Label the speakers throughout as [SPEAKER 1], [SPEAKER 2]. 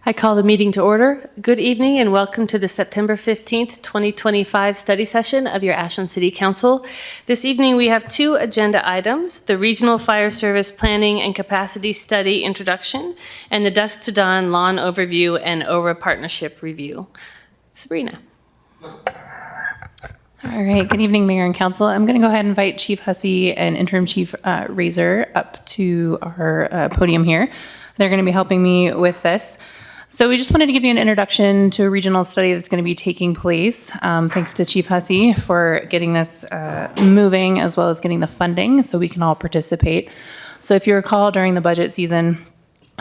[SPEAKER 1] I call the meeting to order. Good evening and welcome to the September 15th, 2025 study session of your Ashland City Council. This evening we have two agenda items, the Regional Fire Service Planning and Capacity Study Introduction and the Dusk to Dawn Lawn Overview and OHRA Partnership Review. Sabrina.
[SPEAKER 2] All right, good evening, Mayor and Council. I'm going to go ahead and invite Chief Hussey and Interim Chief Razor up to our podium here. They're going to be helping me with this. So we just wanted to give you an introduction to a regional study that's going to be taking place. Thanks to Chief Hussey for getting this moving as well as getting the funding so we can all participate. So if you recall, during the budget season,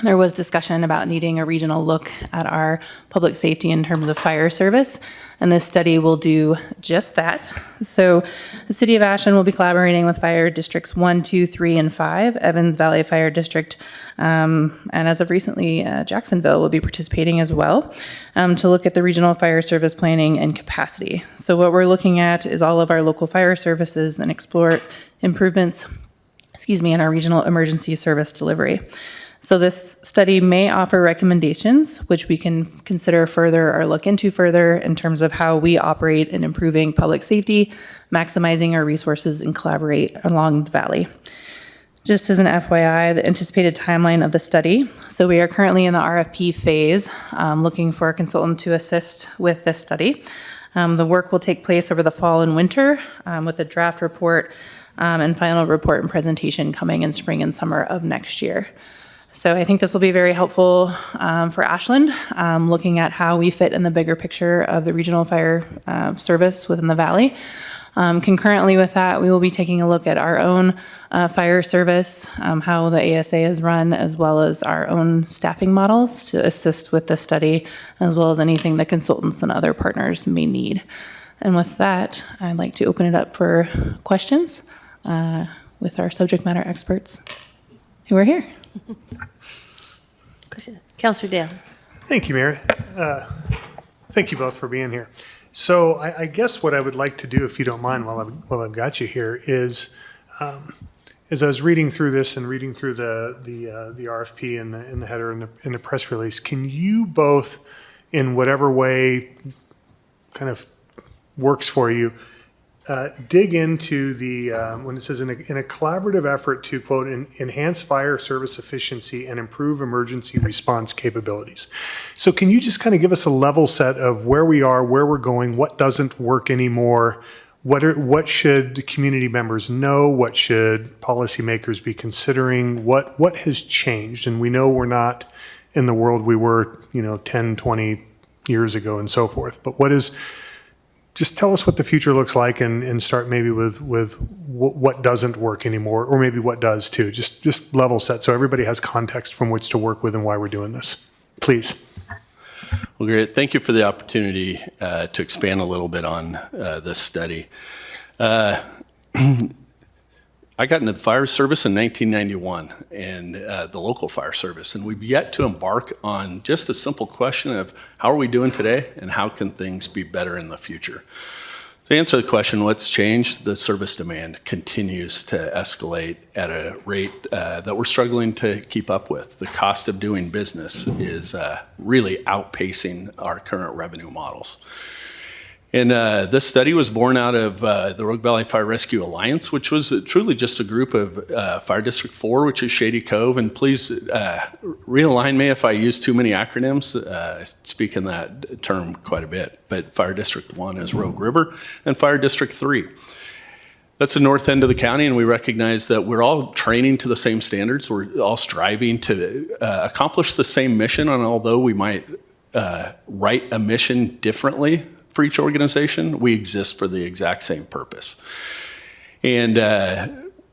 [SPEAKER 2] there was discussion about needing a regional look at our public safety in terms of fire service, and this study will do just that. So the City of Ashland will be collaborating with Fire Districts 1, 2, 3, and 5, Evans Valley Fire District, and as of recently, Jacksonville will be participating as well to look at the regional fire service planning and capacity. So what we're looking at is all of our local fire services and explore improvements, in our regional emergency service delivery. So this study may offer recommendations, which we can consider further or look into further in terms of how we operate in improving public safety, maximizing our resources, and collaborate along the valley. Just as an FYI, the anticipated timeline of the study. So we are currently in the RFP phase, looking for a consultant to assist with this study. The work will take place over the fall and winter with a draft report and final report and presentation coming in spring and summer of next year. So I think this will be very helpful for Ashland, looking at how we fit in the bigger picture of the regional fire service within the valley. Concurrently with that, we will be taking a look at our own fire service, how the ASA is run, as well as our own staffing models to assist with the study, as well as anything that consultants and other partners may need. And with that, I'd like to open it up for questions with our subject matter experts who are here.
[SPEAKER 1] Councilor Dale.
[SPEAKER 3] Thank you, Mayor. Thank you both for being here. So I guess what I would like to do, if you don't mind, while I've got you here, is as I was reading through this and reading through the RFP and the header and the press release, can you both, in whatever way kind of works for you, dig into the, when it says in a collaborative effort to, quote, enhance fire service efficiency and improve emergency response capabilities. So can you just kind of give us a level set of where we are, where we're going, what doesn't work anymore, what should community members know, what should policymakers be considering, what has changed? And we know we're not in the world we were, 10, 20 years ago and so forth, but just tell us what the future looks like and start maybe with what doesn't work anymore, or maybe what does too. Just level set so everybody has context from which to work with and why we're doing this. Please.
[SPEAKER 4] Well, great. Thank you for the opportunity to expand a little bit on this study. I got into the fire service in 1991 and the local fire service, and we've yet to embark on just a simple question of how are we doing today and how can things be better in the future? To answer the question, what's changed? The service demand continues to escalate at a rate that we're struggling to keep up with. The cost of doing business is really outpacing our current revenue models. And this study was born out of the Rogue Valley Fire Rescue Alliance, which was truly just a group of Fire District 4, which is Shady Cove. And please realign me if I use too many acronyms. I speak in that term quite a bit. But Fire District 1 is Rogue River, and Fire District 3. That's the north end of the county, and we recognize that we're all training to the same standards. We're all striving to accomplish the same mission, and although we might write a mission differently for each organization, we exist for the exact same purpose. And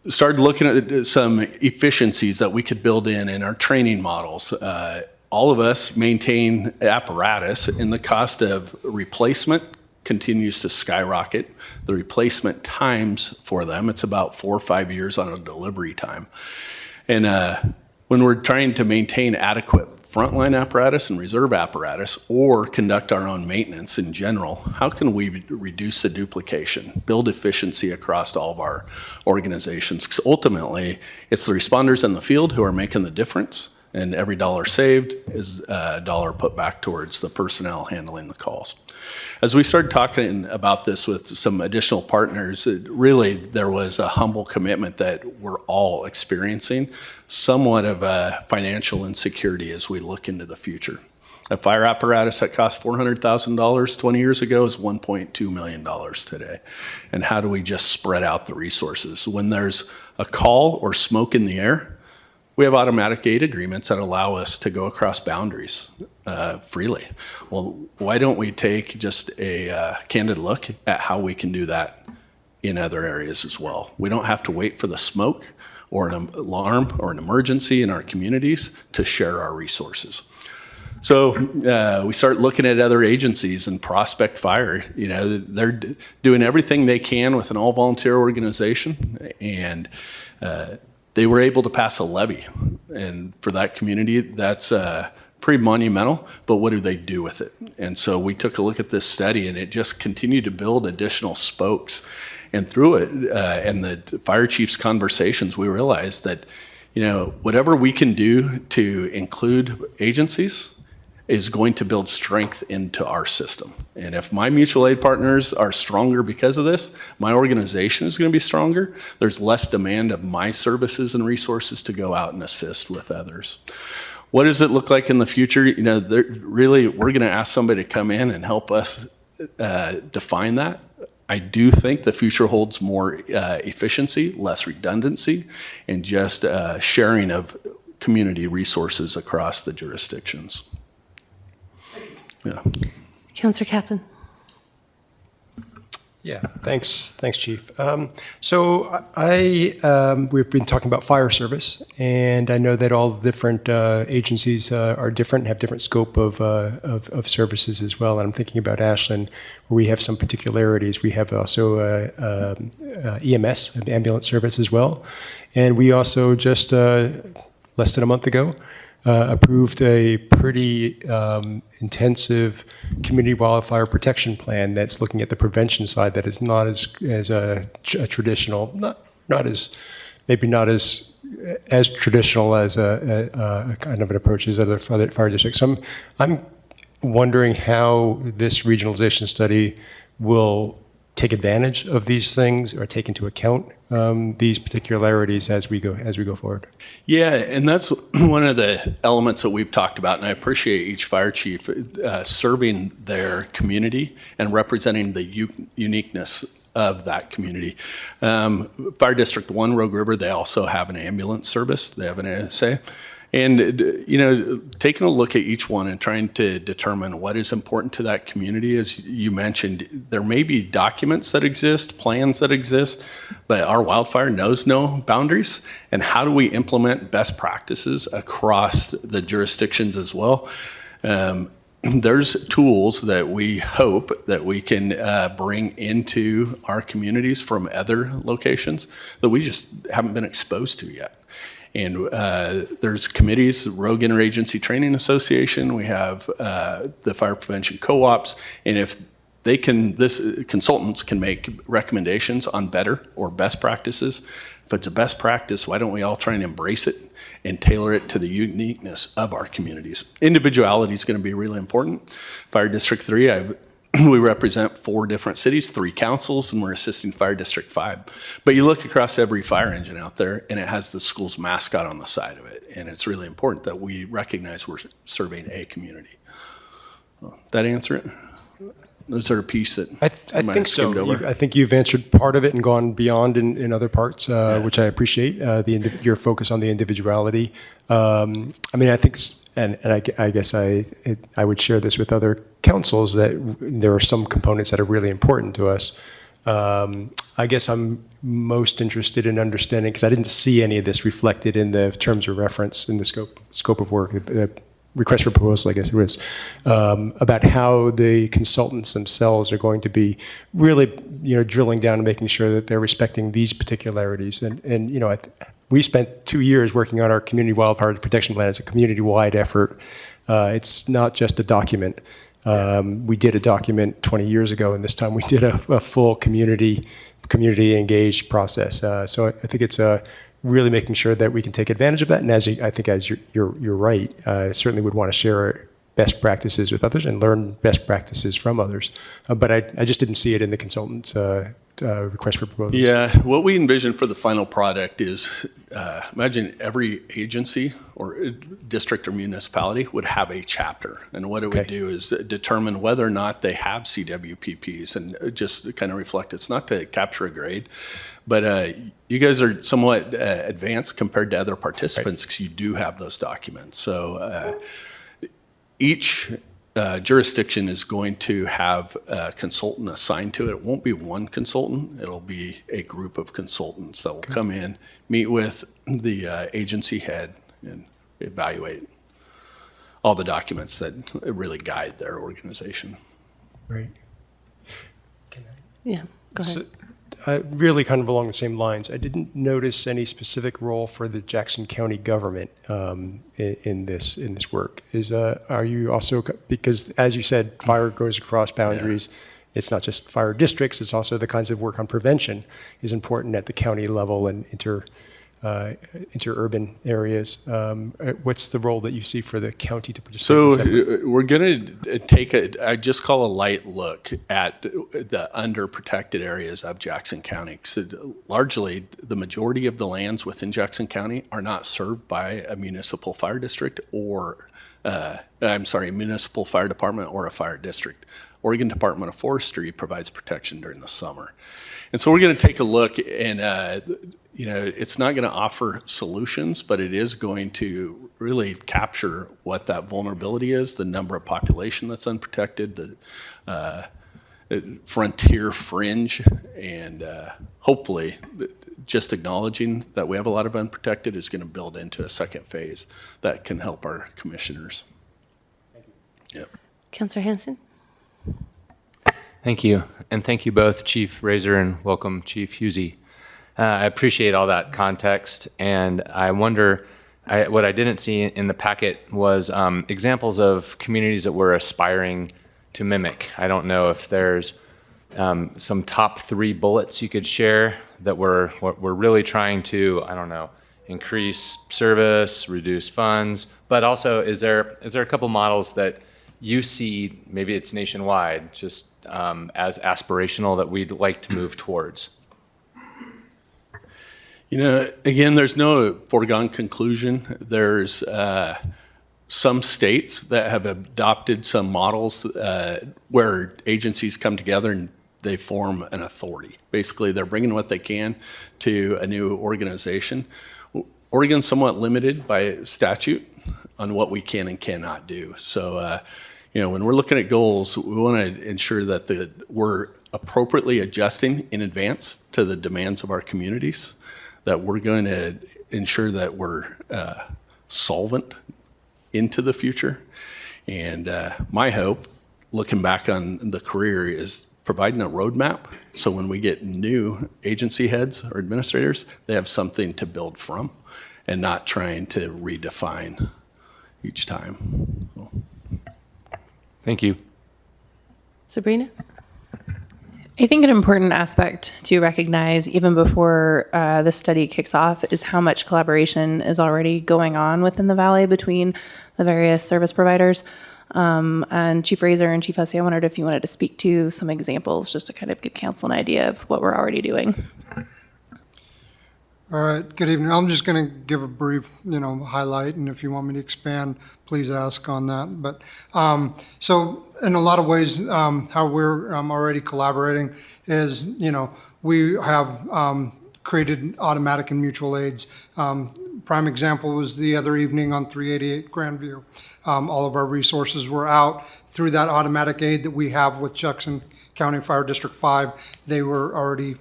[SPEAKER 4] started looking at some efficiencies that we could build in our training models. All of us maintain apparatus, and the cost of replacement continues to skyrocket. The replacement times for them, it's about 4 or 5 years on a delivery time. And when we're trying to maintain adequate frontline apparatus and reserve apparatus, or conduct our own maintenance in general, how can we reduce the duplication, build efficiency across all of our organizations? Because ultimately, it's the responders in the field who are making the difference, And every dollar saved is a dollar put back towards the personnel handling the calls. As we started talking about this with some additional partners, there was a humble commitment that we're all experiencing somewhat of a financial insecurity as we look into the future. A fire apparatus that cost $400,000 20 years ago is $1.2 million today. And how do we just spread out the resources? When there's a call or smoke in the air, we have automatic aid agreements that allow us to go across boundaries freely. Well, why don't we take just a candid look at how we can do that in other areas as well? We don't have to wait for the smoke or an alarm or an emergency in our communities to share our resources. So we start looking at other agencies, and Prospect Fire, they're doing everything they can with an all-volunteer organization, and they were able to pass a levy. And for that community, that's pretty monumental, but what do they do with it? And so we took a look at this study, and it just continued to build additional spokes. And through it, and the fire chief's conversations, we realized that, whatever we can do to include agencies is going to build strength into our system. And if my mutual aid partners are stronger because of this, my organization is going to be stronger. There's less demand of my services and resources to go out and assist with others. What does it look like in the future? We're going to ask somebody to come in and help us define that. I do think the future holds more efficiency, less redundancy, and just sharing of community resources across the jurisdictions. Yeah.
[SPEAKER 1] Councillor Kaplan.
[SPEAKER 5] Yeah, thanks, Chief. So we've been talking about fire service, and I know that all the different agencies are different, have different scope of services as well. And I'm thinking about Ashland, where we have some particularities. We have also EMS, an ambulance service as well, and we also just less than a month ago approved a pretty intensive community wildfire protection plan that's looking at the prevention side that is not as a traditional, not as traditional as a kind of an approach as other fire districts. So I'm wondering how this regionalization study will take advantage of these things or take into account these particularities as we go forward.
[SPEAKER 4] Yeah, and that's one of the elements that we've talked about, and I appreciate each fire chief serving their community and representing the uniqueness of that community. Fire District 1, Rogue River, they also have an ambulance service. They have an ASA. And, taking a look at each one and trying to determine what is important to that community, as you mentioned, there may be documents that exist, plans that exist, but our wildfire knows no boundaries. And how do we implement best practices across the jurisdictions as well? There's tools that we hope that we can bring into our communities from other locations that we just haven't been exposed to yet. And there's committees, Rogue Interagency Training Association, we have the Fire Prevention Co-ops, and if they can, consultants can make recommendations on better or best practices. If it's a best practice, why don't we all try and embrace it and tailor it to the uniqueness of our communities? Individuality is going to be really important. Fire District 3, we represent 4 different cities, 3 councils, and we're assisting Fire District 5. But you look across every fire engine out there, and it has the school's mascot on the side of it. And it's really important that we recognize we're serving a community. That answer it? Is there a piece that
[SPEAKER 5] I think so. I think you've answered part of it and gone beyond in other parts, which I appreciate, your focus on the individuality. I mean, I think, and I guess I would share this with other councils, that there are some components that are really important to us. I guess I'm most interested in understanding, because I didn't see any of this reflected in the terms of reference in the scope of work, the request for proposal, I guess it was, about how the consultants themselves are going to be really, drilling down and making sure that they're respecting these particularities. And we spent 2 years working on our community wildfire protection plan as a community-wide effort. It's not just a document. We did a document 20 years ago, and this time we did a full community engaged process. So I think it's really making sure that we can take advantage of that. And I think as you're right, certainly would want to share best practices with others and learn best practices from others. But I just didn't see it in the consultant's request for proposals.
[SPEAKER 4] Yeah, what we envision for the final product is, imagine every agency or district or municipality would have a chapter. And what it would do is determine whether or not they have CWPPs and just kind of reflect. It's not to capture a grade, but you guys are somewhat advanced compared to other participants because you do have those documents. So each jurisdiction is going to have a consultant assigned to it. It won't be one consultant. It'll be a group of consultants that will come in, meet with the agency head, and evaluate all the documents that really guide their organization.
[SPEAKER 5] Right.
[SPEAKER 1] Yeah, go ahead.
[SPEAKER 5] Really kind of along the same lines, I didn't notice any specific role for the Jackson County government in this work. Are you also, because as you said, fire goes across boundaries. Yeah. It's not just fire districts, it's also the kinds of work on prevention is important at the county level and interurban areas. What's the role that you see for the county to participate?
[SPEAKER 4] So we're going to take I just call a light look at the underprotected areas of Jackson County. So largely, the majority of the lands within Jackson County are not served by a municipal fire district or, a municipal fire department or a fire district. Oregon Department of Forestry provides protection during the summer. And so we're going to take a look and it's not going to offer solutions, but it is going to really capture what that vulnerability is, the number of population that's unprotected, the frontier fringe, and hopefully just acknowledging that we have a lot of unprotected is going to build into a second phase that can help our commissioners. Thank you. Yep.
[SPEAKER 1] Councilor Hansen?
[SPEAKER 6] Thank you. And thank you both, Chief Razor, and welcome, Chief Husey. I appreciate all that context, and I wonder, what I didn't see in the packet was examples of communities that we're aspiring to mimic. I don't know if there's some top 3 bullets you could share that we're really trying to, increase service, reduce funds, but also is there a couple models that you see, maybe it's nationwide, just as aspirational that we'd like to move towards?
[SPEAKER 4] Again, there's no foregone conclusion. There's some states that have adopted some models where agencies come together and they form an authority. Basically, they're bringing what they can to a new organization. Oregon's somewhat limited by statute on what we can and cannot do. So, when we're looking at goals, we want to ensure that we're appropriately adjusting in advance to the demands of our communities, that we're going to ensure that we're solvent into the future. And my hope, looking back on the career, is providing a roadmap so when we get new agency heads or administrators, they have something to build from and not trying to redefine each time. So.
[SPEAKER 6] Thank you.
[SPEAKER 1] Sabrina?
[SPEAKER 2] I think an important aspect to recognize even before the study kicks off is how much collaboration is already going on within the Valley between the various service providers. And Chief Razor and Chief Hussey, I wondered if you wanted to speak to some examples just to kind of give council an idea of what we're already doing.
[SPEAKER 7] All right, good evening. I'm just going to give a brief, highlight, and if you want me to expand, please ask on that. But so in a lot of ways, how we're already collaborating is, we have created automatic and mutual aids. Prime example was the other evening on 388 Grandview. All of our resources were out through that automatic aid that we have with Jackson County Fire District 5. They were already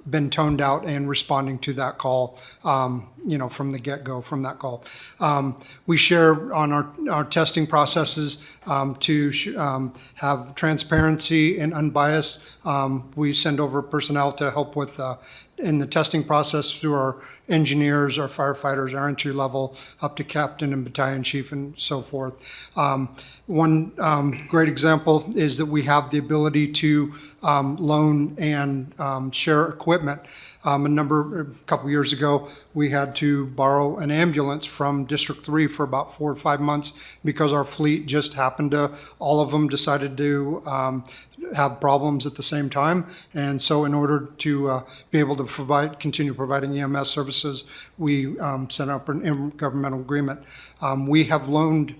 [SPEAKER 7] been toned out and responding to that call, from the get-go from that call. We share on our testing processes to have transparency and unbiased. We send over personnel to help with in the testing process through our engineers, our firefighters, our entry level, up to captain and battalion chief and so forth. One great example is that we have the ability to loan and share equipment. A couple years ago, we had to borrow an ambulance from District 3 for about 4 or 5 months because our fleet just happened to, all of them decided to have problems at the same time. And so in order to be able to continue providing EMS services, we set up an intergovernmental agreement. We have loaned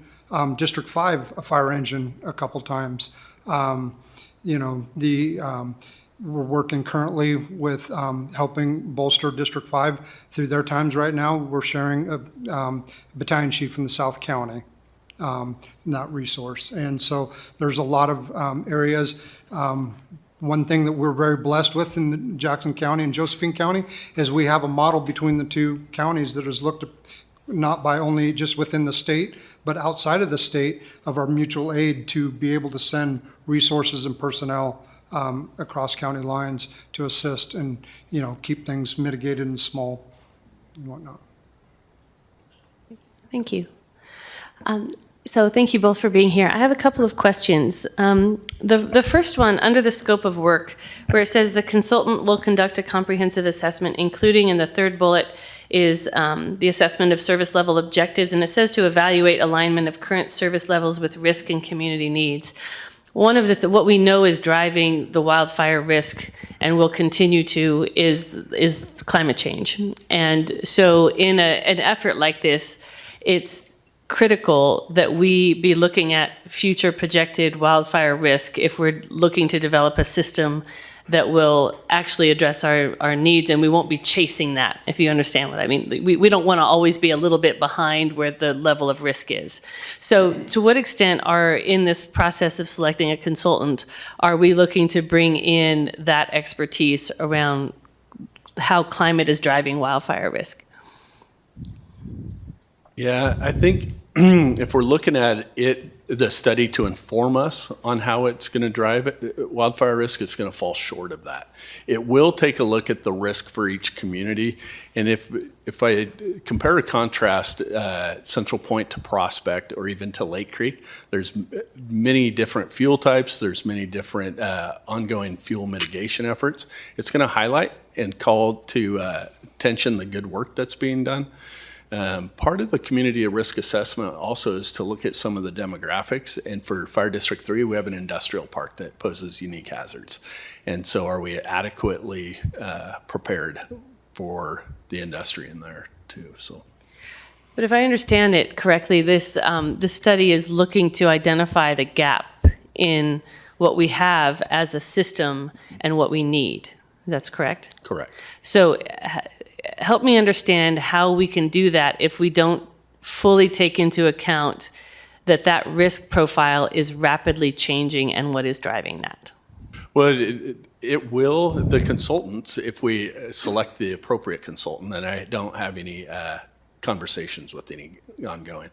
[SPEAKER 7] District 5 a fire engine a couple times. We're working currently with helping bolster District 5 through their times right now. We're sharing a battalion chief from the South County, in that resource. And so there's a lot of areas. One thing that we're very blessed with in the Jackson County and Josephine County is we have a model between the two counties that is looked at not by only just within the state, but outside of the state of our mutual aid to be able to send resources and personnel across county lines to assist and, keep things mitigated and small and whatnot.
[SPEAKER 1] Thank you. So thank you both for being here. I have a couple of questions. The first one, under the scope of work, where it says the consultant will conduct a comprehensive assessment, including in the third bullet is the assessment of service level objectives, and it says to evaluate alignment of current service levels with risk and community needs. One of what we know is driving the wildfire risk and will continue to is climate change. And so in an effort like this, it's critical that we be looking at future projected wildfire risk if we're looking to develop a system that will actually address our needs, and we won't be chasing that, if you understand what I mean. We don't want to always be a little bit behind where the level of risk is. So to what extent in this process of selecting a consultant, are we looking to bring in that expertise around how climate is driving wildfire risk?
[SPEAKER 4] Yeah, I think if we're looking at the study to inform us on how it's going to drive wildfire risk, it's going to fall short of that. It will take a look at the risk for each community. And if I compare or contrast Central Point to Prospect or even to Lake Creek, there's many different fuel types. There's many different ongoing fuel mitigation efforts. It's going to highlight and call to attention the good work that's being done. Part of the community risk assessment also is to look at some of the demographics. And for Fire District 3, we have an industrial park that poses unique hazards. And so are we adequately prepared for the industry in there too? So.
[SPEAKER 1] But if I understand it correctly, this study is looking to identify the gap in what we have as a system and what we need. That's correct?
[SPEAKER 4] Correct.
[SPEAKER 1] So help me understand how we can do that if we don't fully take into account that risk profile is rapidly changing and what is driving that.
[SPEAKER 4] Well, it will, the consultants, if we select the appropriate consultant, and I don't have any conversations with any ongoing,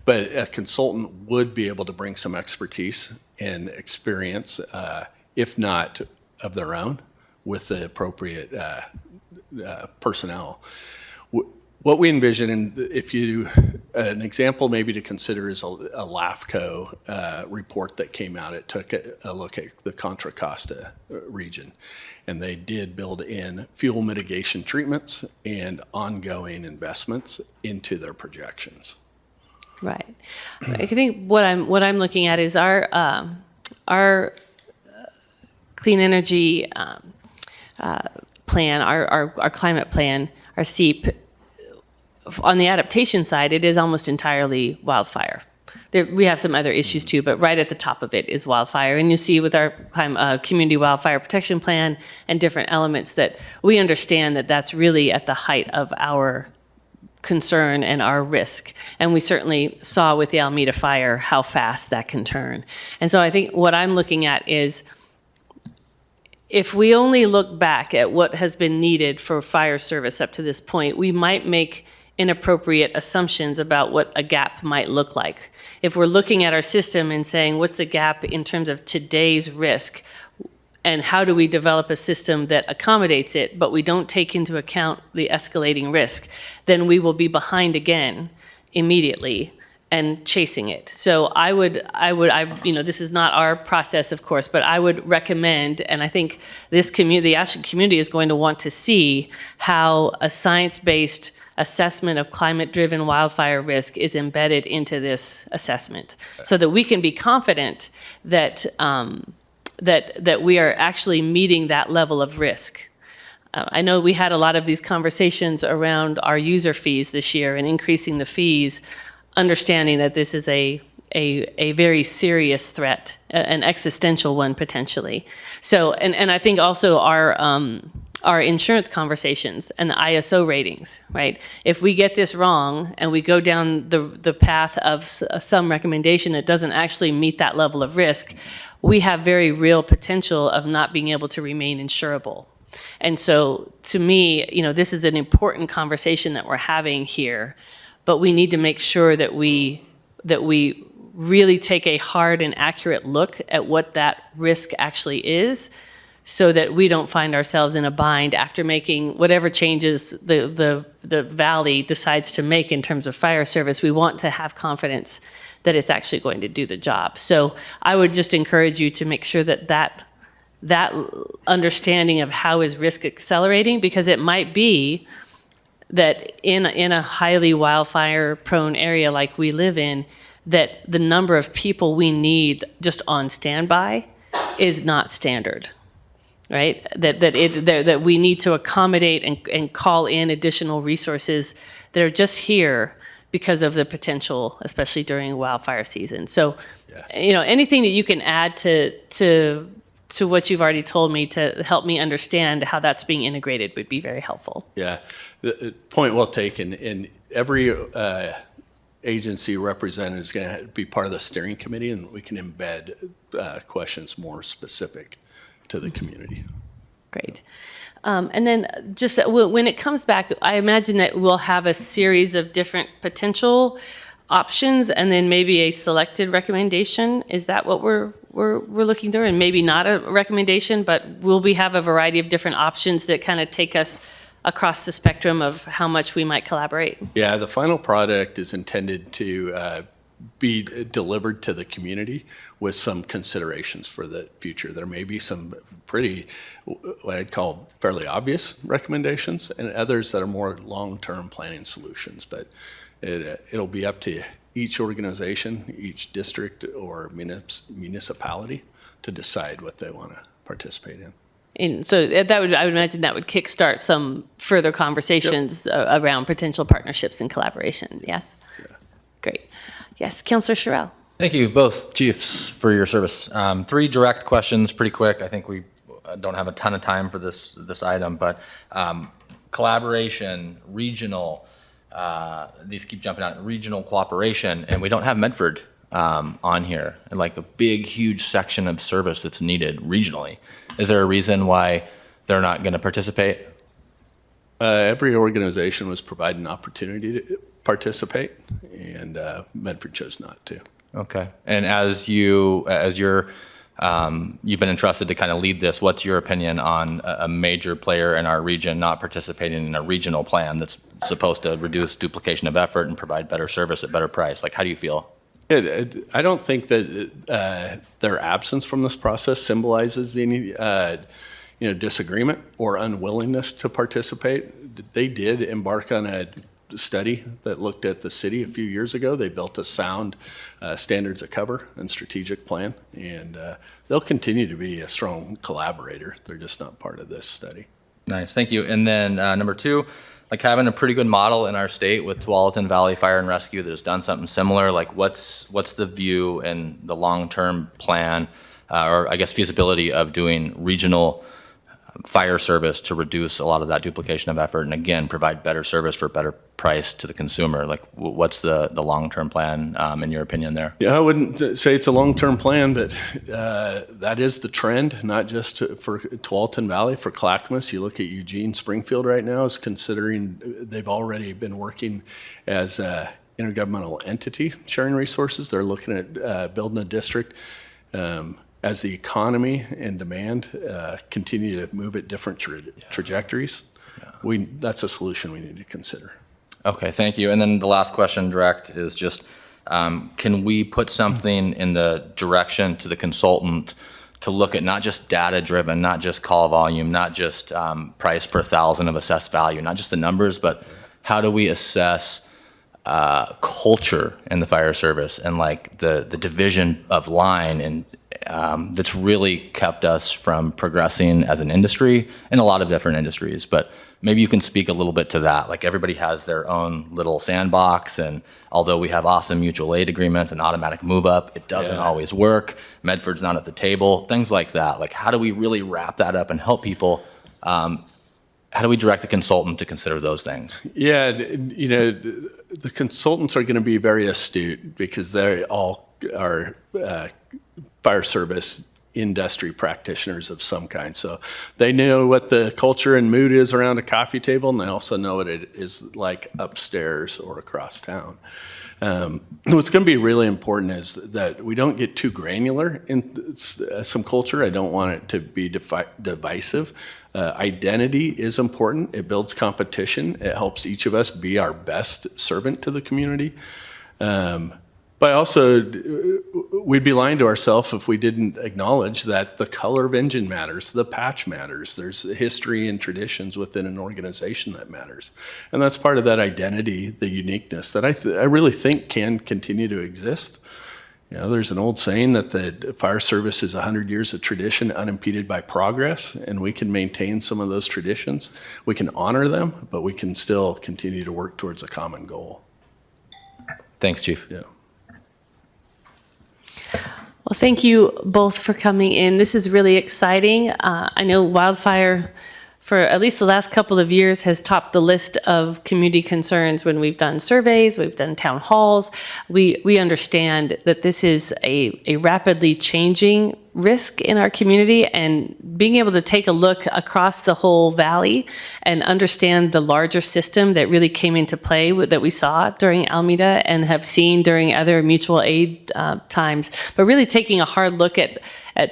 [SPEAKER 4] but a consultant would be able to bring some expertise and experience, if not of their own, with the appropriate personnel. What we envision, and an example maybe to consider is a LAFCO report that came out. It took a look at the Contra Costa region, and they did build in fuel mitigation treatments and ongoing investments into their projections.
[SPEAKER 1] Right. I think what I'm looking at is our clean energy plan, our climate plan, our SEEP. On the adaptation side, it is almost entirely wildfire. We have some other issues too, but right at the top of it is wildfire. And you see with our community wildfire protection plan and different elements that we understand that that's really at the height of our concern and our risk. And we certainly saw with the Alameda fire how fast that can turn. And so I think what I'm looking at is, if we only look back at what has been needed for fire service up to this point, we might make inappropriate assumptions about what a gap might look like. If we're looking at our system and saying, what's the gap in terms of today's risk? and how do we develop a system that accommodates it, but we don't take into account the escalating risk, then we will be behind again immediately and chasing it. So this is not our process, of course, but I would recommend, and I think this community, the Ashland community, is going to want to see how a science-based assessment of climate-driven wildfire risk is embedded into this assessment, so that we can be confident that that we are actually meeting that level of risk. I know we had a lot of these conversations around our user fees this year and increasing the fees, understanding that this is a very serious threat, an existential one potentially. So, and I think also our insurance conversations and the ISO ratings, right? If we get this wrong and we go down the path of some recommendation that doesn't actually meet that level of risk, we have very real potential of not being able to remain insurable. And so to me, this is an important conversation that we're having here, but we need to make sure that we really take a hard and accurate look at what that risk actually is, so that we don't find ourselves in a bind after making whatever changes the Valley decides to make in terms of fire service. We want to have confidence that it's actually going to do the job. So I would just encourage you to make sure that understanding of how is risk accelerating, because it might be that in a highly wildfire prone area like we live in, that the number of people we need just on standby is not standard, right? That we need to accommodate and call in additional resources that are just here because of the potential, especially during wildfire season. So, anything that you can add to what you've already told me to help me understand how that's being integrated would be very helpful.
[SPEAKER 4] Yeah, the point well taken. And every agency representative is going to be part of the steering committee, and we can embed questions more specific to the community.
[SPEAKER 1] Great. And then just when it comes back, I imagine that we'll have a series of different potential options and then maybe a selected recommendation. Is that what we're looking through? And maybe not a recommendation, but will we have a variety of different options that kind of take us across the spectrum of how much we might collaborate?
[SPEAKER 4] Yeah, the final product is intended to be delivered to the community with some considerations for the future. There may be some pretty, what I'd call fairly obvious recommendations, and others that are more long-term planning solutions. But it'll be up to each organization, each district or municipality to decide what they want to participate in.
[SPEAKER 1] And so I would imagine that would kickstart some further conversations around potential partnerships and collaboration. Yes?
[SPEAKER 4] Yeah.
[SPEAKER 1] Great. Yes, Councilor Sherrill.
[SPEAKER 8] Thank you, both chiefs, for your service. 3 direct questions, pretty quick. I think we don't have a ton of time for this item, but collaboration, regional, these keep jumping out, regional cooperation, and we don't have Medford on here, and like a big, huge section of service that's needed regionally. Is there a reason why they're not going to participate?
[SPEAKER 4] Every organization was provided an opportunity to participate, and Medford chose not to.
[SPEAKER 8] Okay. And as you've been entrusted to kind of lead this, what's your opinion on a major player in our region not participating in a regional plan that's supposed to reduce duplication of effort and provide better service at better price? Like, how do you feel?
[SPEAKER 4] I don't think that their absence from this process symbolizes any disagreement or unwillingness to participate. They did embark on a study that looked at the city a few years ago. They built a sound standards of cover and strategic plan, and they'll continue to be a strong collaborator. They're just not part of this study.
[SPEAKER 8] Nice, thank you. And then number 2, like having a pretty good model in our state with Tualatin Valley Fire and Rescue that has done something similar. Like, what's the view and the long-term plan, or I guess feasibility of doing regional fire service to reduce a lot of that duplication of effort and again provide better service for a better price to the consumer? Like, what's the long-term plan in your opinion there?
[SPEAKER 4] Yeah, I wouldn't say it's a long-term plan, but that is the trend, not just for Tualatin Valley, for Clackamas. You look at Eugene, Springfield right now is considering, they've already been working as an intergovernmental entity sharing resources. They're looking at building a district. as the economy and demand continue to move at different trajectories, that's a solution we need to consider.
[SPEAKER 8] Okay, thank you. And then the last question, direct, is just, can we put something in the direction to the consultant to look at not just data-driven, not just call volume, not just price per thousand of assessed value, not just the numbers, but how do we assess culture in the fire service and like the division of line and that's really kept us from progressing as an industry in a lot of different industries. But maybe you can speak a little bit to that. Like everybody has their own little sandbox, and although we have awesome mutual aid agreements and automatic move up, it doesn't always work. Medford's not at the table, things like that. Like how do we really wrap that up and help people? How do we direct the consultant to consider those things?
[SPEAKER 4] Yeah, you know, the consultants are going to be very astute because they all are fire service industry practitioners of some kind. So they know what the culture and mood is around a coffee table, and they also know what it is like upstairs or across town. What's going to be really important is that we don't get too granular in some culture. I don't want it to be divisive. Identity is important. It builds competition. It helps each of us be our best servant to the community. But also, we'd be lying to ourselves if we didn't acknowledge that the color of engine matters, the patch matters. There's history and traditions within an organization that matters. And that's part of that identity, the uniqueness that I really think can continue to exist. You know, there's an old saying that the fire service is 100 years of tradition unimpeded by progress, and we can maintain some of those traditions. We can honor them, but we can still continue to work towards a common goal.
[SPEAKER 8] Thanks, Chief.
[SPEAKER 4] Yeah.
[SPEAKER 1] Well, thank you both for coming in. This is really exciting. I know wildfire, for at least the last couple of years, has topped the list of community concerns when we've done surveys, we've done town halls. We understand that this is a rapidly changing risk in our community, and being able to take a look across the whole valley and understand the larger system that really came into play that we saw during Alameda and have seen during other mutual aid times, but really taking a hard look at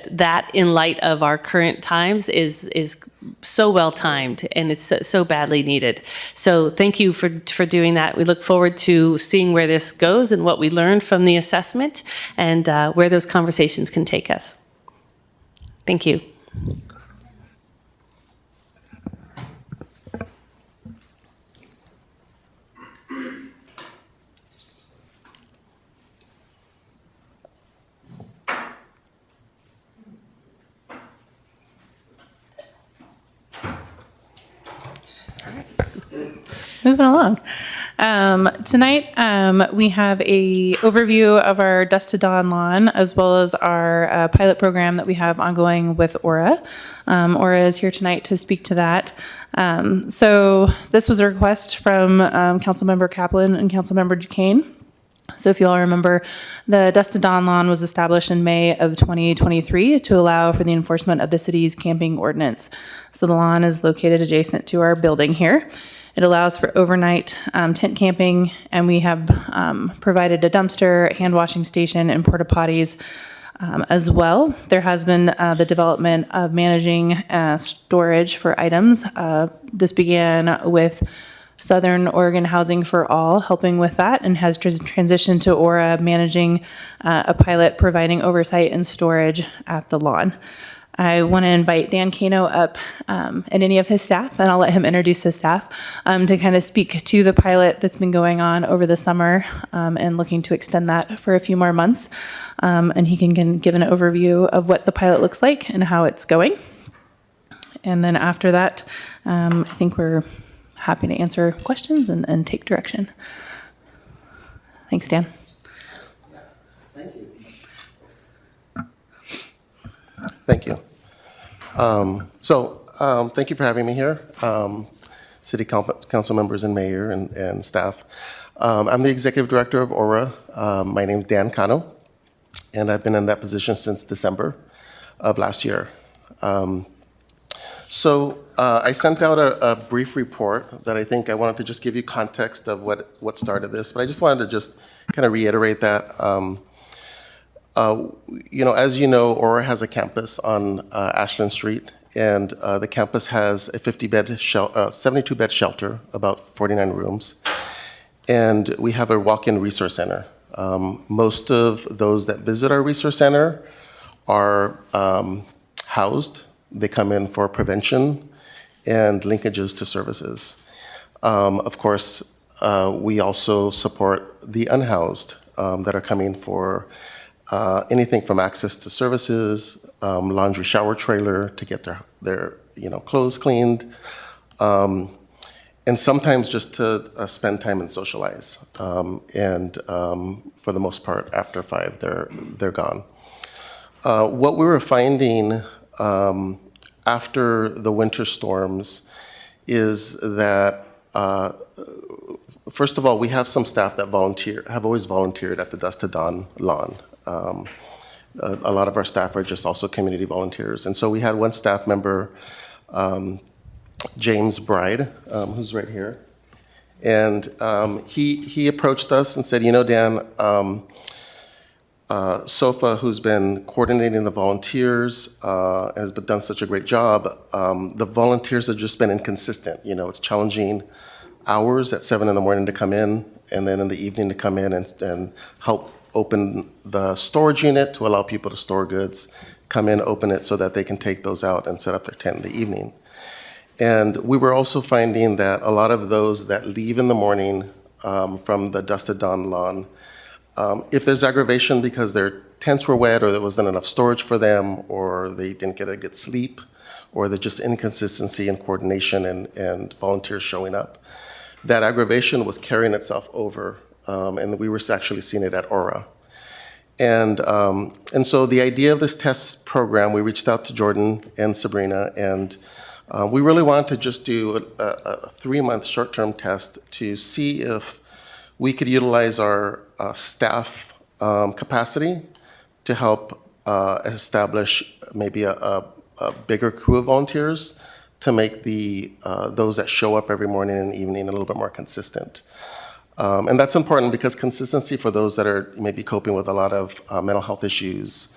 [SPEAKER 1] that in light of our current times is so well timed, and it's so badly needed. So thank you for doing that. We look forward to seeing where this goes and what we learned from the assessment and where those conversations can take us. Thank you.
[SPEAKER 2] Moving along. Tonight, we have a overview of our Dusk to Dawn lawn, as well as our pilot program that we have ongoing with OHRA. OHRA is here tonight to speak to that. So this was a request from Councilmember Kaplan and Councilmember Duquesne. So if you all remember, the Dusk to Dawn lawn was established in May of 2023 to allow for the enforcement of the city's camping ordinance. So the lawn is located adjacent to our building here. It allows for overnight tent camping, and we have provided a dumpster, hand washing station, and porta potties as well. There has been the development of managing storage for items. This began with Southern Oregon Housing for All, helping with that, and has transitioned to OHRA managing a pilot providing oversight and storage at the lawn. I want to invite Dan Cano up and any of his staff, and I'll let him introduce his staff, to kind of speak to the pilot that's been going on over the summer and looking to extend that for a few more months. And he can give an overview of what the pilot looks like and how it's going. And then after that, I think we're happy to answer questions and take direction. Thanks, Dan.
[SPEAKER 9] Thank you. Thank you for having me here, City Council members and Mayor and staff. I'm the Executive Director of OHRA. My name is Dan Cano, and I've been in that position since December of last year. I sent out a brief report that I think I wanted to just give you context of what started this, but I just wanted to just kind of reiterate that As you know, OHRA has a campus on Ashland Street, and the campus has a 72-bed shelter, about 49 rooms, and we have a walk-in resource center. Most of those that visit our resource center are housed. They come in for prevention and linkages to services. Of course, we also support the unhoused that are coming for anything from access to services, laundry shower trailer to get their clothes cleaned, and sometimes just to spend time and socialize. And for the most part, after 5, they're gone. What we were finding after the winter storms is that, first of all, we have some staff that have always volunteered at the Dusk to Dawn lawn. A lot of our staff are just also community volunteers. And so we had one staff member, James Bride, who's right here. And he approached us and said, Dan, SOFA, who's been coordinating the volunteers, has done such a great job. The volunteers have just been inconsistent. It's challenging hours at 7 in the morning to come in, and then in the evening to come in and help open the storage unit to allow people to store goods, come in, open it so that they can take those out and set up their tent in the evening. And we were also finding that a lot of those that leave in the morning from the Dusk to Dawn lawn, if there's aggravation because their tents were wet or there wasn't enough storage for them or they didn't get a good sleep or there's just inconsistency in coordination and volunteers showing up, that aggravation was carrying itself over, and we were actually seeing it at OHRA. And so the idea of this test program, we reached out to Jordan and Sabrina, and we really wanted to just do a 3-month short-term test to see if we could utilize our staff capacity to help establish maybe a bigger crew of volunteers to make those that show up every morning and evening a little bit more consistent. And that's important because consistency for those that are maybe coping with a lot of mental health issues,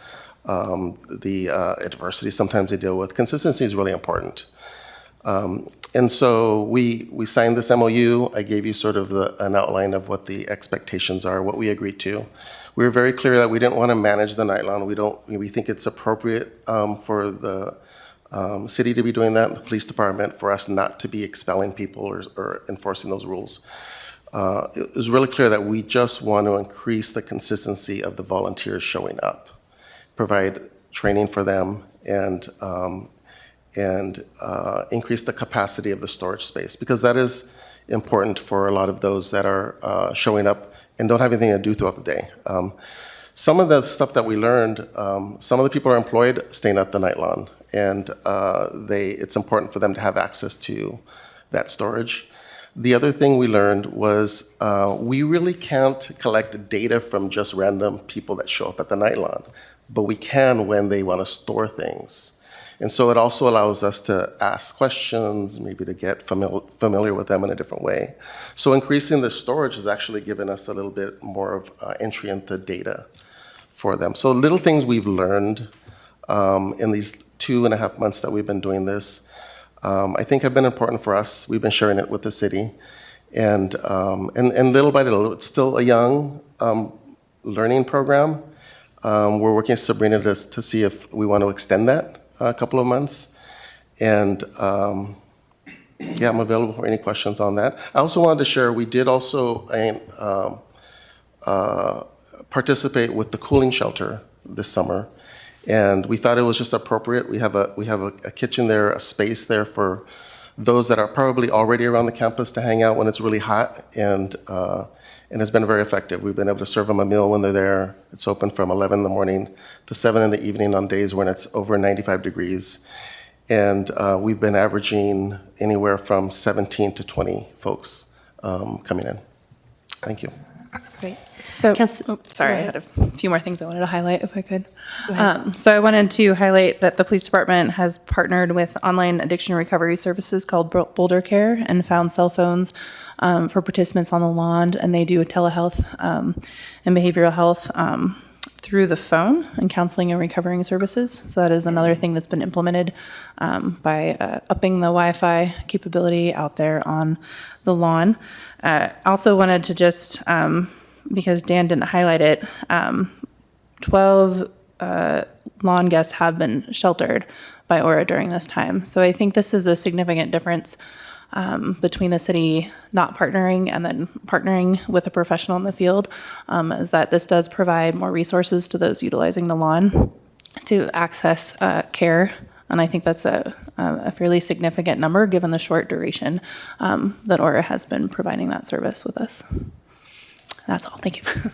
[SPEAKER 9] the adversity sometimes they deal with, consistency is really important. And so we signed this MOU. I gave you sort of an outline of what the expectations are, what we agreed to. We were very clear that we didn't want to manage the night lawn. We think it's appropriate for the city to be doing that, the police department, for us not to be expelling people or enforcing those rules. It was really clear that we just want to increase the consistency of the volunteers showing up, provide training for them, and increase the capacity of the storage space, because that is important for a lot of those that are showing up and don't have anything to do throughout the day. Some of the stuff that we learned, some of the people are employed staying at the night lawn, and it's important for them to have access to that storage. The other thing we learned was we really can't collect data from just random people that show up at the night lawn, but we can when they want to store things. And so it also allows us to ask questions, maybe to get familiar with them in a different way. So increasing the storage has actually given us a little bit more of entry into data for them. So little things we've learned in these 2.5 months that we've been doing this, I think have been important for us. We've been sharing it with the city. And little by little, it's still a young learning program. We're working with Sabrina to see if we want to extend that a couple of months. And yeah, I'm available for any questions on that. I also wanted to share, we did also participate with the cooling shelter this summer. And we thought it was just appropriate. We have a kitchen there, a space there for those that are probably already around the campus to hang out when it's really hot, and it's been very effective. We've been able to serve them a meal when they're there. It's open from 11 in the morning to 7 in the evening on days when it's over 95 degrees. And we've been averaging anywhere from 17 to 20 folks coming in. Thank you.
[SPEAKER 2] Great. So, sorry, I had a few more things I wanted to highlight if I could. So I wanted to highlight that the police department has partnered with online addiction recovery services called Boulder Care and found cell phones for participants on the lawn, and they do a telehealth and behavioral health through the phone and counseling and recovering services. So that is another thing that's been implemented by upping the Wi-Fi capability out there on the lawn. Also wanted to just, because Dan didn't highlight it, 12 lawn guests have been sheltered by OHRA during this time. So I think this is a significant difference between the city not partnering and then partnering with a professional in the field, is that this does provide more resources to those utilizing the lawn to access care. And I think that's a fairly significant number given the short duration that OHRA has been providing that service with us. That's all. Thank you.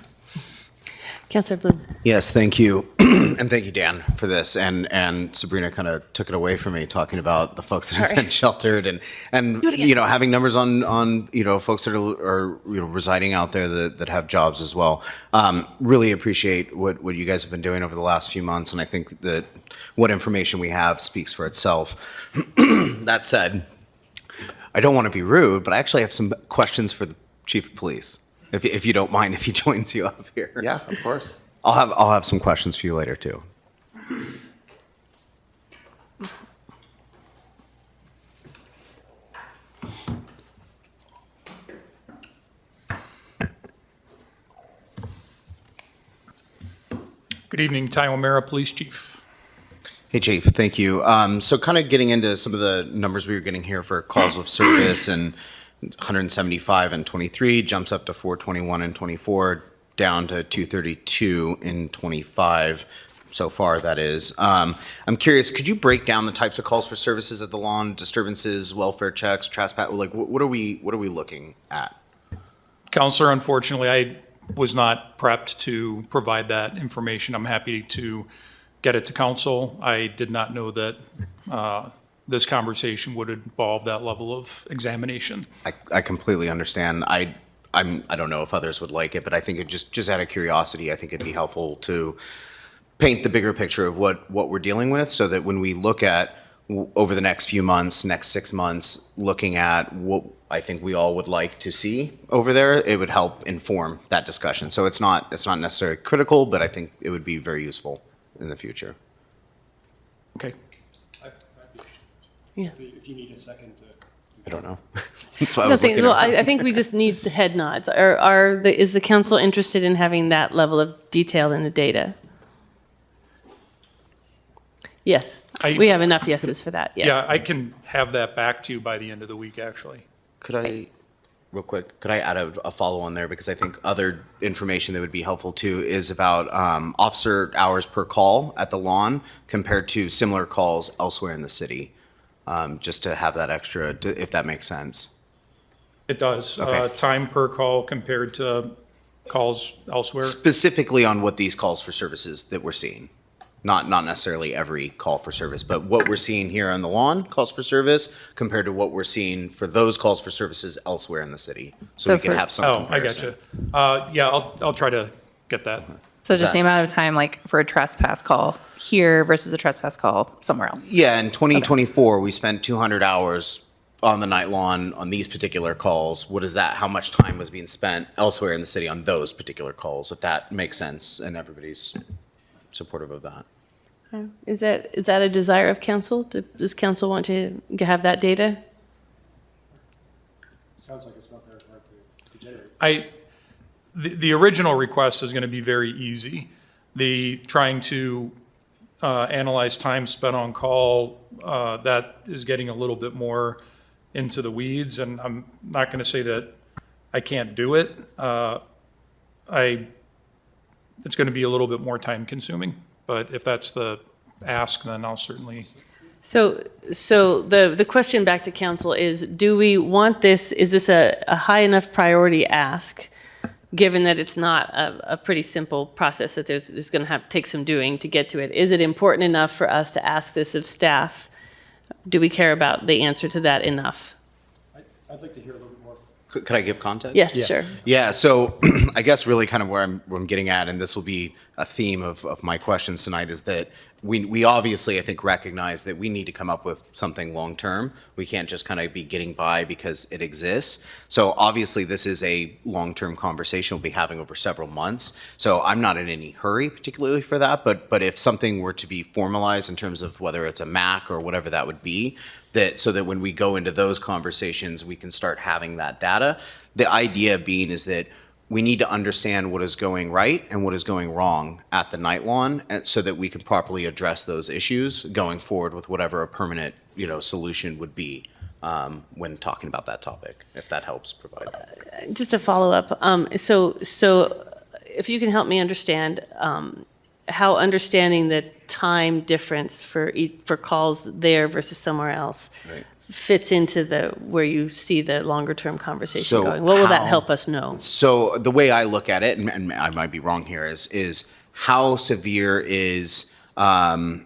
[SPEAKER 1] Councilor Bloom.
[SPEAKER 10] Yes, thank you. And thank you, Dan, for this. And Sabrina kind of took it away from me talking about the folks that have been sheltered and you know, having numbers on you know, folks that are you know, residing out there that have jobs as well. Really appreciate what you guys have been doing over the last few months, and I think that what information we have speaks for itself. That said, I don't want to be rude, but I actually have some questions for the Chief of Police. If you don't mind, if he joins you up here.
[SPEAKER 9] Yeah, of course.
[SPEAKER 10] I'll have some questions for you later too.
[SPEAKER 11] Good evening, Ty O'Mara, Police Chief.
[SPEAKER 10] Hey, Chief, thank you. So kind of getting into some of the numbers we were getting here for calls of service, and 175 and 23 jumps up to 421 and 24, down to 232 in 25 so far, that is. I'm curious, could you break down the types of calls for services at the lawn, disturbances, welfare checks, trespass, like what are we looking at?
[SPEAKER 11] Counselor, unfortunately, I was not prepped to provide that information. I'm happy to get it to council. I did not know that this conversation would involve that level of examination.
[SPEAKER 10] I completely understand. I don't know if others would like it, but I think it just out of curiosity, I think it'd be helpful to paint the bigger picture of what we're dealing with, so that when we look at over the next few months, next 6 months, looking at what I think we all would like to see over there, it would help inform that discussion. So it's not necessarily critical, but I think it would be very useful in the future.
[SPEAKER 11] Okay.
[SPEAKER 1] Yeah.
[SPEAKER 5] If you need a second.
[SPEAKER 10] I don't know. That's why I
[SPEAKER 1] No,
[SPEAKER 10] was looking
[SPEAKER 1] well,
[SPEAKER 10] at
[SPEAKER 1] I think we just need the head nods. Is the council interested in having that level of detail in the data? Yes, we have enough yeses for that, yes.
[SPEAKER 11] Yeah, I can have that back to you by the end of the week, actually.
[SPEAKER 10] Could I, real quick, could I add a follow-on there? Because I think other information that would be helpful too is about officer hours per call at the lawn compared to similar calls elsewhere in the city. Just to have that extra, if that makes sense.
[SPEAKER 11] It does.
[SPEAKER 10] Okay.
[SPEAKER 11] Time per call compared to calls elsewhere.
[SPEAKER 10] Specifically on what these calls for services that we're seeing. Not necessarily every call for service, but what we're seeing here on the lawn, calls for service, compared to what we're seeing for those calls for services elsewhere in the city. So we can have some comparison.
[SPEAKER 11] I got you. Yeah, I'll try to get that.
[SPEAKER 2] So just the amount of time, like for a trespass call here versus a trespass call somewhere else.
[SPEAKER 10] Yeah, in 2024, we spent 200 hours on the night lawn on these particular calls. What is that? How much time was being spent elsewhere in the city on those particular calls, if that makes sense and everybody's supportive of that?
[SPEAKER 1] Is that a desire of council? Does council want to have that data?
[SPEAKER 5] Sounds like it's not very hard to generate.
[SPEAKER 11] The original request is going to be very easy. The trying to analyze time spent on call, that is getting a little bit more into the weeds, and I'm not going to say that I can't do it. It's going to be a little bit more time consuming, but if that's the ask, then I'll certainly.
[SPEAKER 1] So the question back to council is, do we want this, is this a high enough priority ask, given that it's not a pretty simple process, that there's going to take some doing to get to it? Is it important enough for us to ask this of staff? Do we care about the answer to that enough?
[SPEAKER 5] I'd like to hear a little bit more
[SPEAKER 10] Could I give context?
[SPEAKER 1] Yes, sure.
[SPEAKER 10] Yeah, so I guess really kind of where I'm getting at, and this will be a theme of my questions tonight, is that we obviously, I think, recognize that we need to come up with something long-term. We can't just kind of be getting by because it exists. So obviously, this is a long-term conversation we'll be having over several months. So I'm not in any hurry particularly for that, but if something were to be formalized in terms of whether it's a MAC or whatever that would be, that so that when we go into those conversations, we can start having that data. The idea being is that we need to understand what is going right and what is going wrong at the night lawn, and so that we can properly address those issues going forward with whatever a permanent, solution would be when talking about that topic, if that helps provide that.
[SPEAKER 1] Just a follow-up. So if you can help me understand how understanding the time difference for calls there versus somewhere else
[SPEAKER 10] Right.
[SPEAKER 1] fits into where you see the longer-term conversation
[SPEAKER 10] So
[SPEAKER 1] going. What will that
[SPEAKER 10] how-
[SPEAKER 1] help us know?
[SPEAKER 10] So the way I look at it, and I might be wrong here, is how severe is a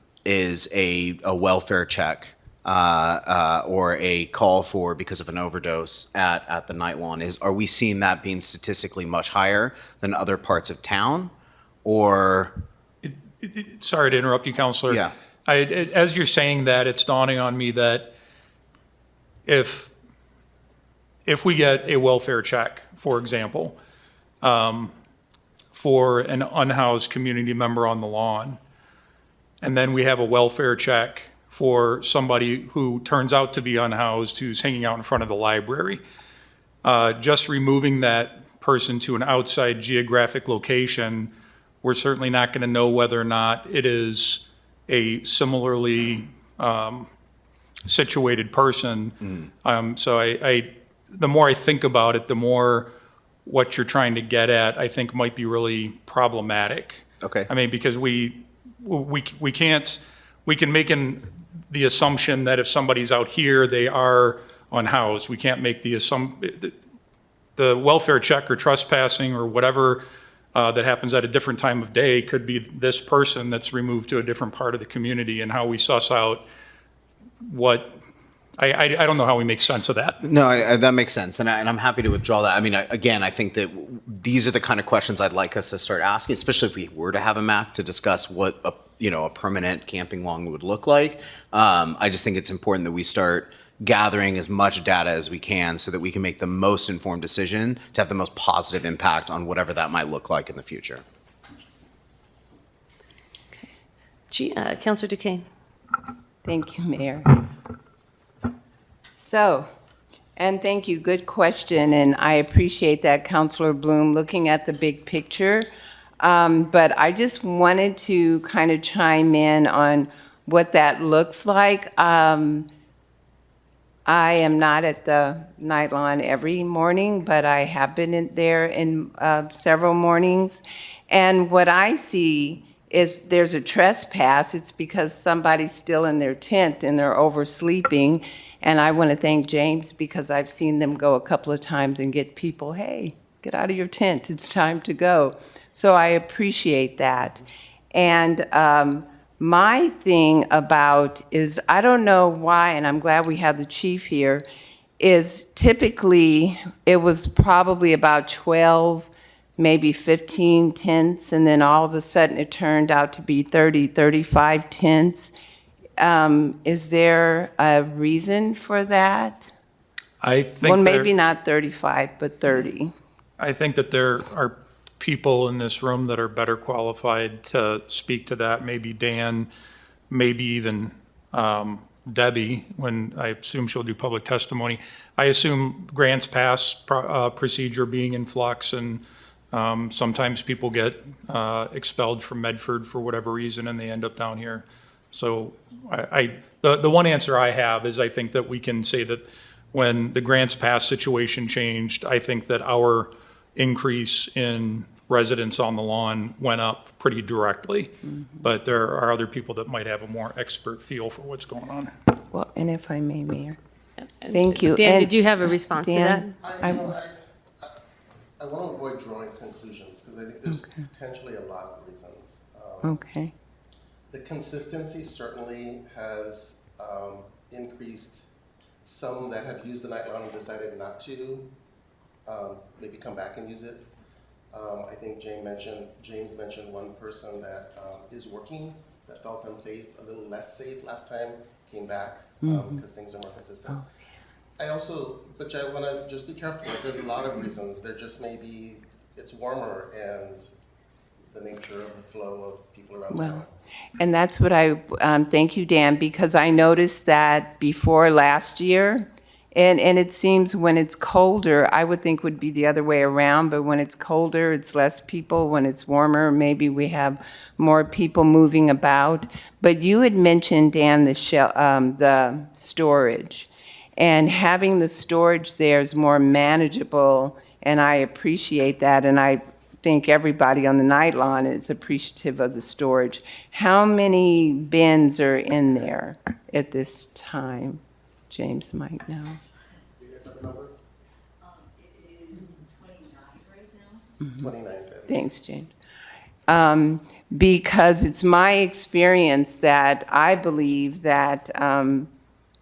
[SPEAKER 10] welfare check or a call for because of an overdose at the night lawn? Are we seeing that being statistically much higher than other parts of town, or?
[SPEAKER 11] Sorry to interrupt you, Counselor.
[SPEAKER 10] Yeah.
[SPEAKER 11] As you're saying that, it's dawning on me that if we get a welfare check, for example, for an unhoused community member on the lawn, and then we have a welfare check for somebody who turns out to be unhoused, who's hanging out in front of the library, just removing that person to an outside geographic location, we're certainly not going to know whether or not it is a similarly situated person. So the more I think about it, the more what you're trying to get at, I think might be really problematic.
[SPEAKER 10] Okay.
[SPEAKER 11] I mean, because we can make the assumption that if somebody's out here, they are unhoused. We can't make the welfare check or trespassing or whatever that happens at a different time of day could be this person that's removed to a different part of the community, and how we suss out what, I don't know how we make sense of that.
[SPEAKER 10] No, that makes sense, and I'm happy to withdraw that. I mean, again, I think that these are the kind of questions I'd like us to start asking, especially if we were to have a map to discuss what a permanent camping lawn would look like. I just think it's important that we start gathering as much data as we can so that we can make the most informed decision to have the most positive impact on whatever that might look like in the future.
[SPEAKER 1] Councilor Duquesne.
[SPEAKER 12] Thank you, Mayor. So, and thank you, good question, and I appreciate that, Councilor Bloom, looking at the big picture. But I just wanted to kind of chime in on what that looks like. I am not at the night lawn every morning, but I have been there in several mornings. And what I see, if there's a trespass, it's because somebody's still in their tent and they're oversleeping. And I want to thank James because I've seen them go a couple of times and get people, hey, get out of your tent, it's time to go. So I appreciate that. And my thing about is, I don't know why, and I'm glad we have the chief here, is typically it was probably about 12, maybe 15 tents, and then all of a sudden it turned out to be 30, 35 tents. Is there a reason for that?
[SPEAKER 11] I think
[SPEAKER 12] Well, maybe not 35, but 30.
[SPEAKER 11] I think that there are people in this room that are better qualified to speak to that. Maybe Dan, maybe even Debbie, when I assume she'll do public testimony. I assume grants pass procedure being in flux, and sometimes people get expelled from Medford for whatever reason, and they end up down here. So the one answer I have is I think that we can say that when the grants pass situation changed, I think that our increase in residents on the lawn went up pretty directly. But there are other people that might have a more expert feel for what's going on.
[SPEAKER 12] Well, and if I may, Mayor. Thank you.
[SPEAKER 1] Dan,
[SPEAKER 12] And
[SPEAKER 1] did you have a response to that?
[SPEAKER 12] Dan,
[SPEAKER 9] I want to avoid drawing conclusions because I think there's potentially a lot of reasons.
[SPEAKER 12] Okay.
[SPEAKER 9] The consistency certainly has increased. Some that have used the night lawn and decided not to maybe come back and use it. I think James mentioned one person that is working that felt unsafe, a little less safe last time, came back because things are more consistent. I want to just be careful. There's a lot of reasons. There just may be, it's warmer and the nature of the flow of people around town.
[SPEAKER 12] And that's what thank you, Dan, because I noticed that before last year, and it seems when it's colder, I would think would be the other way around, but when it's colder, it's less people. When it's warmer, maybe we have more people moving about. But you had mentioned, Dan, the storage. And having the storage there is more manageable, and I appreciate that, and I think everybody on the Night Lawn is appreciative of the storage. How many bins are in there at this time? James might know.
[SPEAKER 9] Do you guys have a number?
[SPEAKER 13] It is 29 right now.
[SPEAKER 9] 29 bins.
[SPEAKER 12] Thanks, James. Because it's my experience that I believe that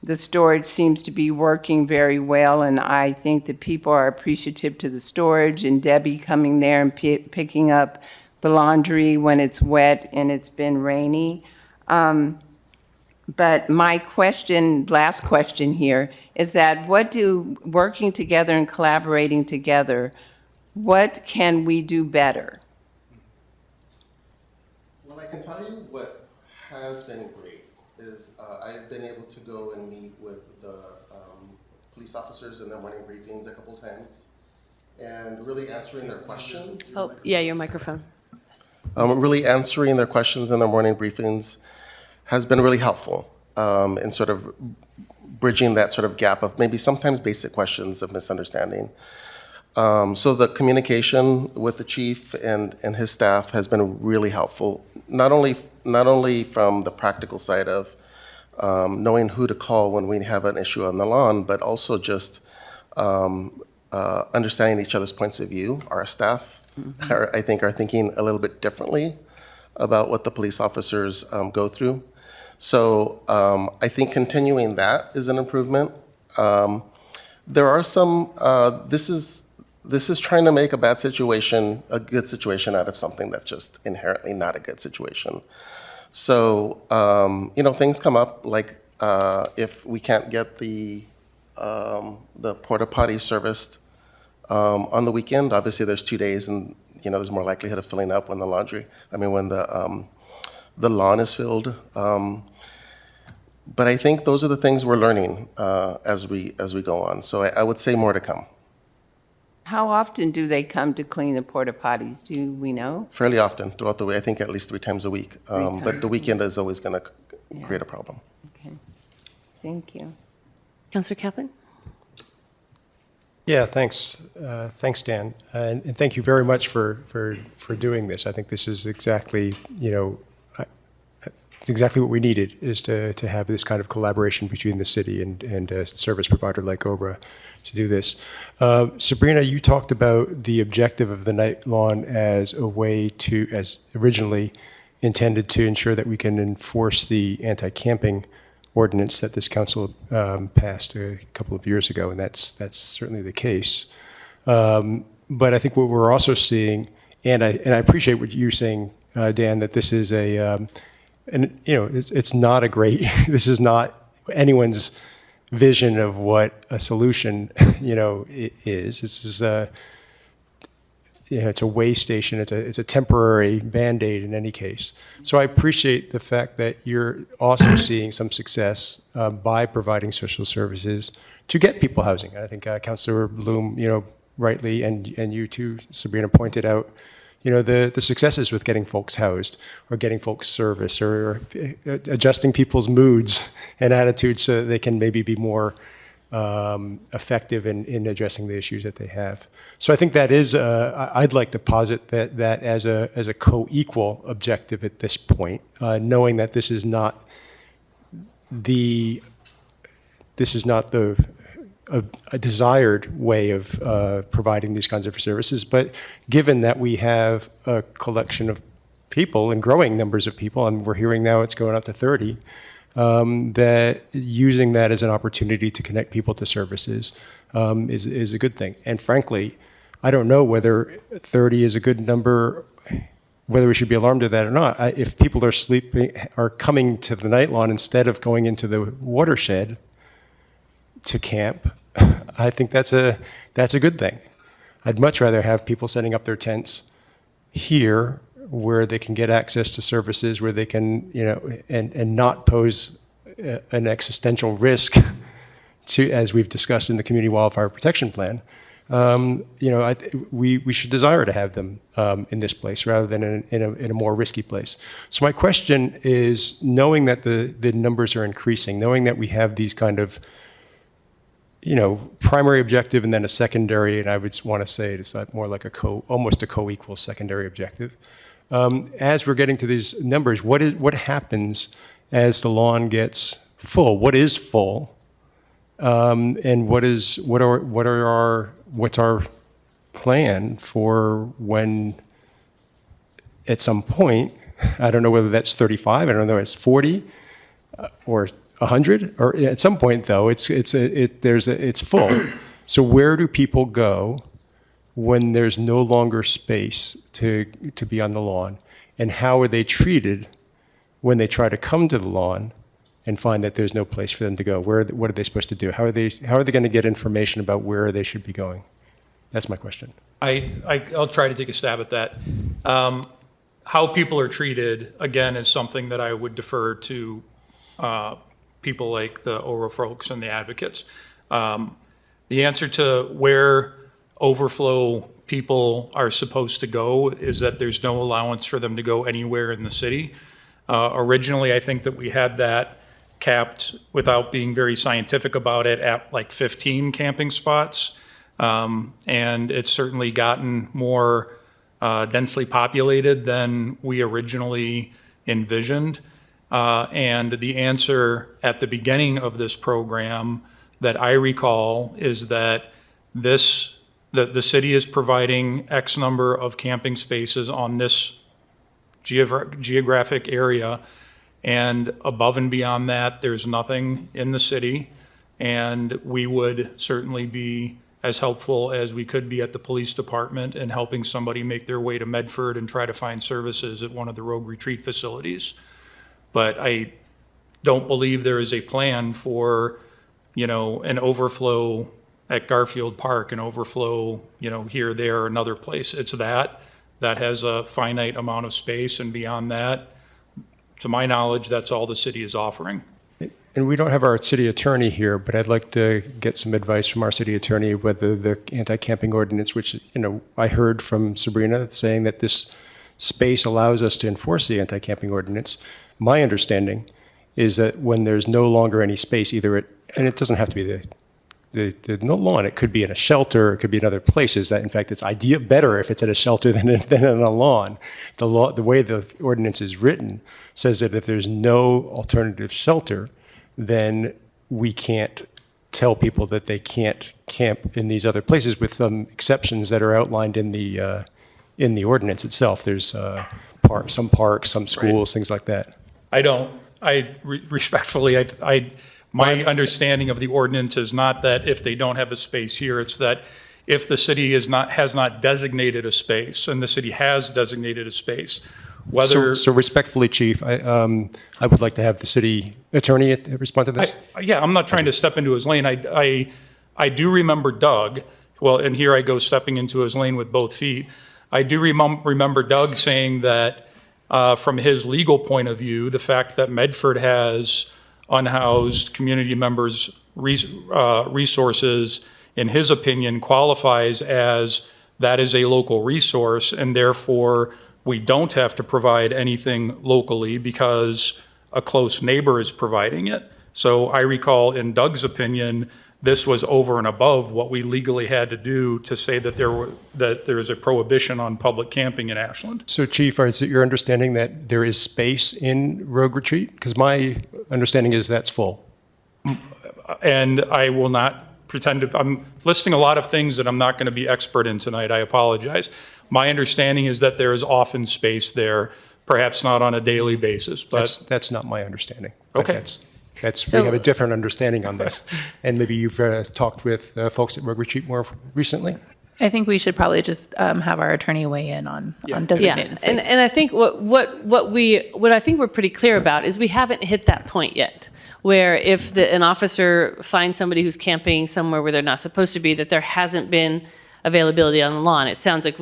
[SPEAKER 12] the storage seems to be working very well, and I think that people are appreciative to the storage, and Debbie coming there and picking up the laundry when it's wet and it's been rainy. But my last question here, is that working together and collaborating together, what can we do better?
[SPEAKER 9] Well, I can tell you what has been great is I've been able to go and meet with the police officers in their morning briefings a couple times and really answering their questions.
[SPEAKER 1] Oh, yeah, your microphone.
[SPEAKER 9] Really answering their questions in their morning briefings has been really helpful in sort of bridging that sort of gap of maybe sometimes basic questions of misunderstanding. So the communication with the chief and his staff has been really helpful, not only from the practical side of knowing who to call when we have an issue on the lawn, but also just understanding each other's points of view. Our staff, I think, are thinking a little bit differently about what the police officers go through. So I think continuing that is an improvement. There are some, this is trying to make a bad situation a good situation out of something that's just inherently not a good situation. So, things come up like if we can't get the porta potty serviced on the weekend, obviously there's 2 days and, there's more likelihood of filling up when when the lawn is filled. But I think those are the things we're learning as we go on. So I would say more to come.
[SPEAKER 12] How often do they come to clean the porta potties? Do we know?
[SPEAKER 9] Fairly often throughout the week. I think at least 3 times a week. But the weekend is always going to create a problem.
[SPEAKER 12] Okay. Thank you.
[SPEAKER 1] Councillor Kaplan?
[SPEAKER 5] Yeah, thanks. Thanks, Dan. And thank you very much for doing this. I think this is exactly, it's exactly what we needed, is to have this kind of collaboration between the city and a service provider like OHRA to do this. Sabrina, you talked about the objective of the Night Lawn as a way to, as originally intended to ensure that we can enforce the anti-camping ordinance that this council passed a couple of years ago, and that's certainly the case. But I think what we're also seeing, and I appreciate what you're saying, Dan, that this is it's not a great, this is not anyone's vision of what a solution, is. This is it's a way station. It's a temporary Band-Aid in any case. So I appreciate the fact that you're also seeing some success by providing social services to get people housing. I think Councillor Bloom, rightly, and you too, Sabrina, pointed out, the successes with getting folks housed or getting folks service or adjusting people's moods and attitudes so that they can maybe be more effective in addressing the issues that they have. So I think that is, I'd like to posit that as a co-equal objective at this point, knowing that this is not a desired way of providing these kinds of services, but given that we have a collection of people and growing numbers of people, and we're hearing now it's going up to 30, that using that as an opportunity to connect people to services is a good thing. And frankly, I don't know whether 30 is a good number, whether we should be alarmed at that or not. If people are coming to the night lawn instead of going into the watershed to camp, I think that's a good thing. I'd much rather have people setting up their tents here where they can get access to services, where they can, and not pose an existential risk to, as we've discussed in the Community Wildfire Protection Plan. We should desire to have them in this place rather than in a more risky place. So my question is, knowing that the numbers are increasing, knowing that we have these kind of primary objective and then a secondary, and I would want to say it's more like almost a co-equal secondary objective. As we're getting to these numbers, what happens as the lawn gets full? What is full? And what's our plan for when at some point, I don't know whether that's 35, I don't know, it's 40 or 100, or at some point though, it's full. So where do people go when there's no longer space to be on the lawn? And how are they treated when they try to come to the lawn and find that there's no place for them to go? What are they supposed to do? How are they going to get information about where they should be going? That's my question.
[SPEAKER 11] I'll try to take a stab at that. How people are treated, again, is something that I would defer to people like the OHRA folks and the advocates. The answer to where overflow people are supposed to go is that there's no allowance for them to go anywhere in the city. Originally, I think that we had that capped, without being very scientific about it, at like 15 camping spots. And it's certainly gotten more densely populated than we originally envisioned. And the answer at the beginning of this program that I recall is that the city is providing X number of camping spaces on this geographic area, and above and beyond that, there's nothing in the city. And we would certainly be as helpful as we could be at the police department in helping somebody make their way to Medford and try to find services at one of the Rogue Retreat facilities. But I don't believe there is a plan for, an overflow at Garfield Park, an overflow, here, there, another place. It's that has a finite amount of space, and beyond that, to my knowledge, that's all the city is offering.
[SPEAKER 5] And we don't have our city attorney here, but I'd like to get some advice from our city attorney whether the anti-camping ordinance, which, I heard from Sabrina saying that this space allows us to enforce the anti-camping ordinance. My understanding is that when there's no longer any space, and it doesn't have to be the no lawn, it could be in a shelter, it could be in other places, that in fact it's better if it's at a shelter than in a lawn. The way the ordinance is written says that if there's no alternative shelter, then we can't tell people that they can't camp in these other places, with some exceptions that are outlined in the ordinance itself. There's some parks, some schools, right, things like that.
[SPEAKER 11] Respectfully, my understanding of the ordinance is not that if they don't have a space here, it's that if the city has not designated a space, and the city has designated a space, whether...
[SPEAKER 5] So respectfully, Chief, I would like to have the city attorney respond to this.
[SPEAKER 11] I'm not trying to step into his lane. I do remember Doug, and here I go stepping into his lane with both feet. I do remember Doug saying that from his legal point of view, the fact that Medford has unhoused community members' resources, in his opinion, qualifies as that is a local resource, and therefore we don't have to provide anything locally because a close neighbor is providing it. So I recall, in Doug's opinion, this was over and above what we legally had to do to say that there is a prohibition on public camping in Ashland.
[SPEAKER 5] So, Chief, is it your understanding that there is space in Rogue Retreat? Because my understanding is that's full.
[SPEAKER 11] And I will not pretend to, I'm listing a lot of things that I'm not going to be expert in tonight. I apologize. My understanding is that there is often space there, perhaps not on a daily basis, but
[SPEAKER 5] That's not my understanding. But
[SPEAKER 11] Okay.
[SPEAKER 5] we have a different understanding on this. And maybe you've talked with folks at Rogue Retreat more recently?
[SPEAKER 2] I think we should probably just have our attorney weigh in on designated space.
[SPEAKER 1] And I think what I think we're pretty clear about is we haven't hit that point yet, where if an officer finds somebody who's camping somewhere where they're not supposed to be, that there hasn't been availability on the lawn. It sounds like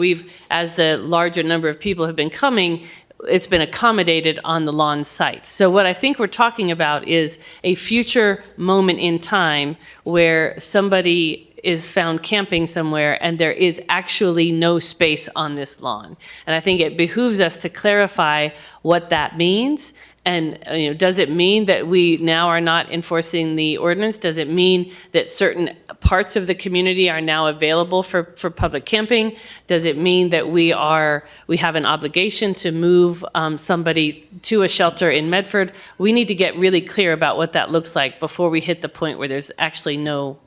[SPEAKER 1] as the larger number of people have been coming, it's been accommodated on the lawn site. So what I think we're talking about is a future moment in time where somebody is found camping somewhere and there is actually no space on this lawn. And I think it behooves us to clarify what that means. And does it mean that we now are not enforcing the ordinance? Does it mean that certain parts of the community are now available for public camping? Does it mean that we have an obligation to move somebody to a shelter in Medford? We need to get really clear about what that looks like before we hit the point where there's actually no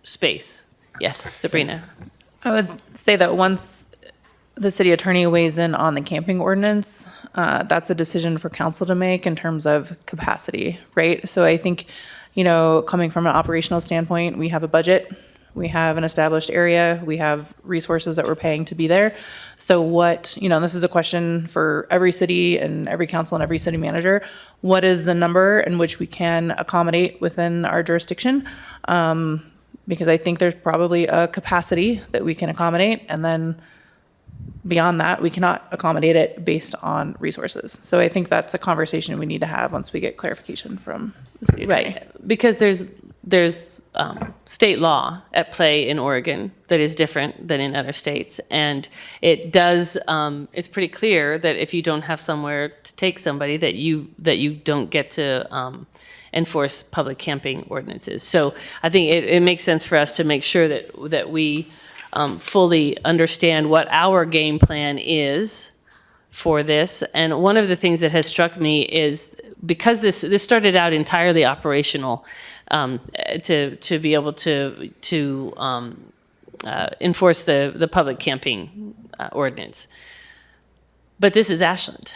[SPEAKER 1] space. Yes, Sabrina.
[SPEAKER 2] I would say that once the city attorney weighs in on the camping ordinance, that's a decision for council to make in terms of capacity, right? So I think, coming from an operational standpoint, we have a budget, we have an established area, we have resources that we're paying to be there. So this is a question for every city and every council and every city manager. What is the number in which we can accommodate within our jurisdiction? Because I think there's probably a capacity that we can accommodate, and then beyond that, we cannot accommodate it based on resources. So I think that's a conversation we need to have once we get clarification from the city attorney.
[SPEAKER 1] Right, because there's state law at play in Oregon that is different than in other states. And it's pretty clear that if you don't have somewhere to take somebody, that you don't get to enforce public camping ordinances. So I think it makes sense for us to make sure that we fully understand what our game plan is for this. And one of the things that has struck me is, because this started out entirely operational, to be able to enforce the public camping ordinance. But this is Ashland,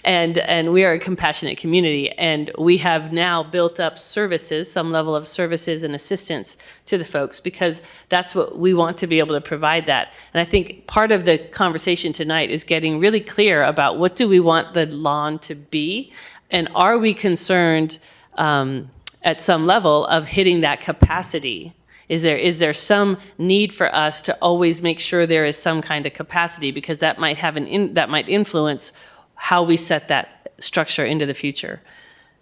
[SPEAKER 1] and we are a compassionate community, and we have now built up services, some level of services and assistance to the folks, because that's what we want to be able to provide that. And I think part of the conversation tonight is getting really clear about what do we want the lawn to be, and are we concerned at some level of hitting that capacity? Is there some need for us to always make sure there is some kind of capacity, because that might influence how we set that structure into the future?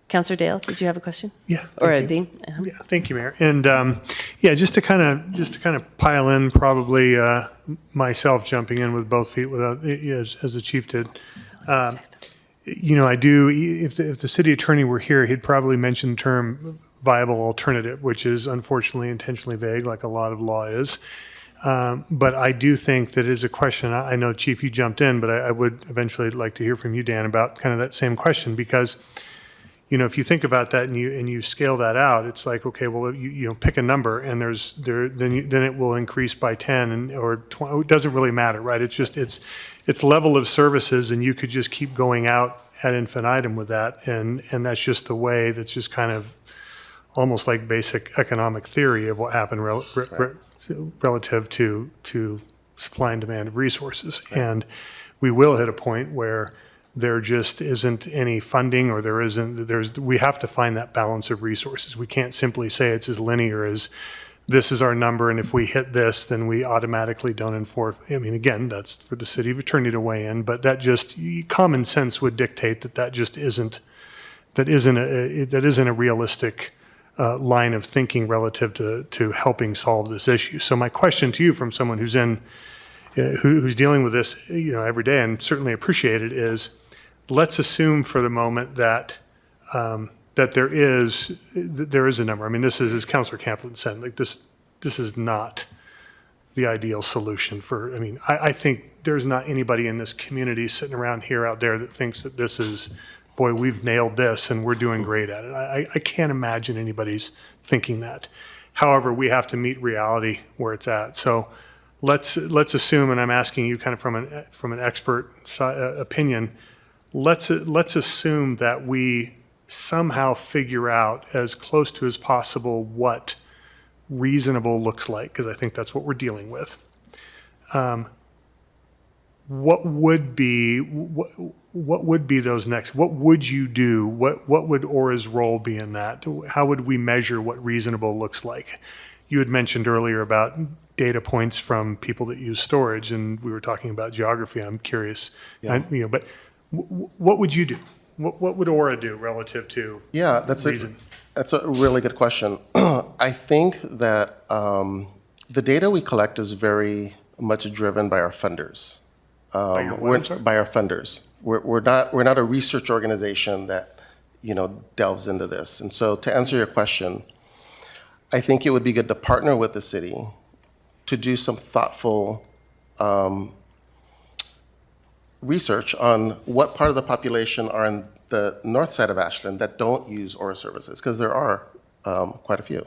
[SPEAKER 1] Councilor Dale, did you have a question?
[SPEAKER 3] Yeah.
[SPEAKER 1] Or Dean?
[SPEAKER 3] Yeah, thank you, Mayor. And just to kind of pile in, probably myself jumping in with both feet as the chief did. I do. If the city attorney were here, he'd probably mention the term viable alternative, which is unfortunately intentionally vague, like a lot of law is. But I do think that is a question. I know, Chief, you jumped in, but I would eventually like to hear from you, Dan, about kind of that same question, because if you think about that and you scale that out, it's like, okay, well, you pick a number, and then it will increase by 10 or 20. It doesn't really matter, right? It's just it's level of services, and you could just keep going out ad infinitum with that, and that's just the way. That's just kind of almost like basic economic theory of what happened relative to supply and demand of resources. Right. And we will hit a point where there just isn't any funding, or we have to find that balance of resources. We can't simply say it's as linear as this is our number, and if we hit this, then we automatically don't enforce. I mean, again, that's for the city attorney to weigh in, but that just, common sense would dictate that just isn't a realistic line of thinking relative to helping solve this issue. So my question to you, from someone who's dealing with this every day, and certainly appreciate it, is let's assume for the moment that there is a number. I mean, this is, as Councilor Camplin said, like this is not the ideal solution for. I mean, I think there's not anybody in this community sitting around here out there that thinks that this is, boy, we've nailed this and we're doing great at it. I can't imagine anybody's thinking that. However, we have to meet reality where it's at. So let's assume, and I'm asking you kind of from an expert opinion, let's assume that we somehow figure out as close to as possible what reasonable looks like, because I think that's what we're dealing with. What would be those next? What would you do? What would OHRA's role be in that? How would we measure what reasonable looks like? You had mentioned earlier about data points from people that use storage, and we were talking about geography. I'm curious, but what would you do? What would OHRA do relative to reason?
[SPEAKER 9] That's a really good question. I think that the data we collect is very much driven by our funders.
[SPEAKER 3] By your what, I'm sorry?
[SPEAKER 9] By our funders. We're not a research organization that delves into this. And so to answer your question, I think it would be good to partner with the city to do some thoughtful research on what part of the population are in the north side of Ashland that don't use OHRA services, because there are quite a few,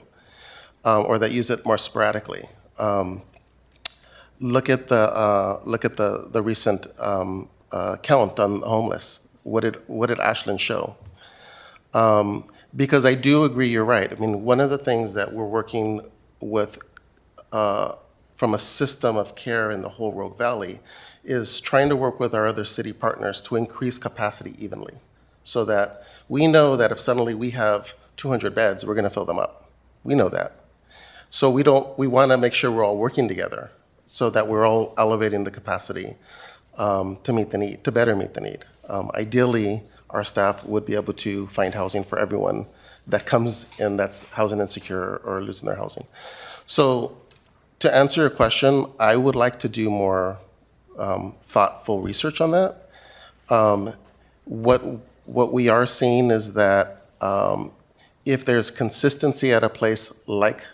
[SPEAKER 9] or that use it more sporadically. Look at the recent count on homeless. What did Ashland show? Because I do agree, you're right. I mean, one of the things that we're working with from a system of care in the whole Rogue Valley is trying to work with our other city partners to increase capacity evenly, so that we know that if suddenly we have 200 beds, we're going to fill them up. We know that. So we want to make sure we're all working together so that we're all elevating the capacity to meet the need, to better meet the need. Ideally, our staff would be able to find housing for everyone that comes in that's housing insecure or losing their housing. So to answer your question, I would like to do more thoughtful research on that. What we are seeing is that if there's consistency at a place like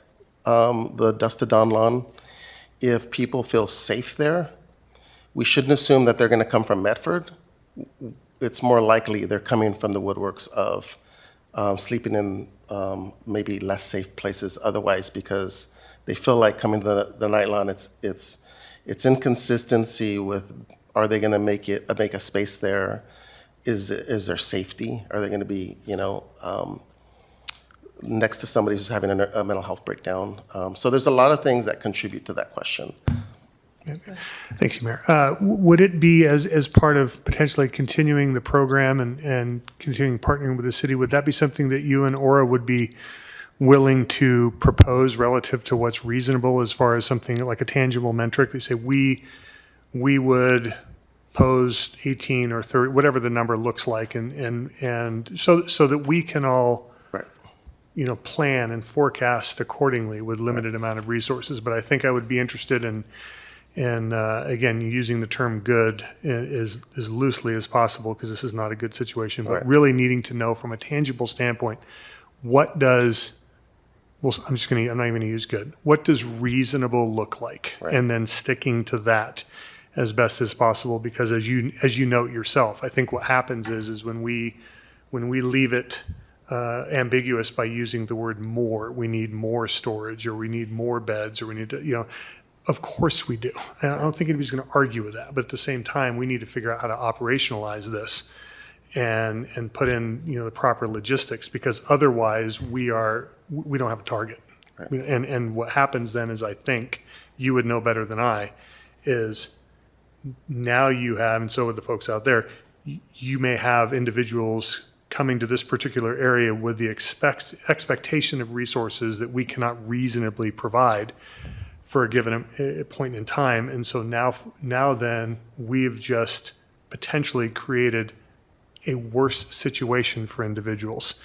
[SPEAKER 9] the Dusk to Dawn lawn, if people feel safe there, we shouldn't assume that they're going to come from Medford. It's more likely they're coming from the woodworks of sleeping in maybe less safe places otherwise, because they feel like coming to the night lawn. It's inconsistency with, are they going to make a space there? Is there safety? Are they going to be next to somebody who's having a mental health breakdown? So there's a lot of things that contribute to that question.
[SPEAKER 3] Thanks, Mayor. Would it be as part of potentially continuing the program and continuing partnering with the city, would that be something that you and OHRA would be willing to propose relative to what's reasonable as far as something like a tangible metric? They say we would pose 18 or 30, whatever the number looks like, and so that we can all plan and forecast accordingly with limited amount of resources. But I think I would be interested in again, using the term good as loosely as possible, because this is not a good situation, but really needing to know from a tangible standpoint, I'm not even going to use good. What does reasonable look like? Right. And then sticking to that as best as possible, because as you note yourself, I think what happens is when we leave it ambiguous by using the word more, we need more storage, or we need more beds, or we need to, of course we do. And I don't think anybody's going to argue with that. But at the same time, we need to figure out how to operationalize this and put in the proper logistics, because otherwise we don't have a target. Right. And what happens then is, I think you would know better than I, is now you have, and so would the folks out there, you may have individuals coming to this particular area with the expectation of resources that we cannot reasonably provide for a given point in time. And so now then we've just potentially created a worse situation for individuals,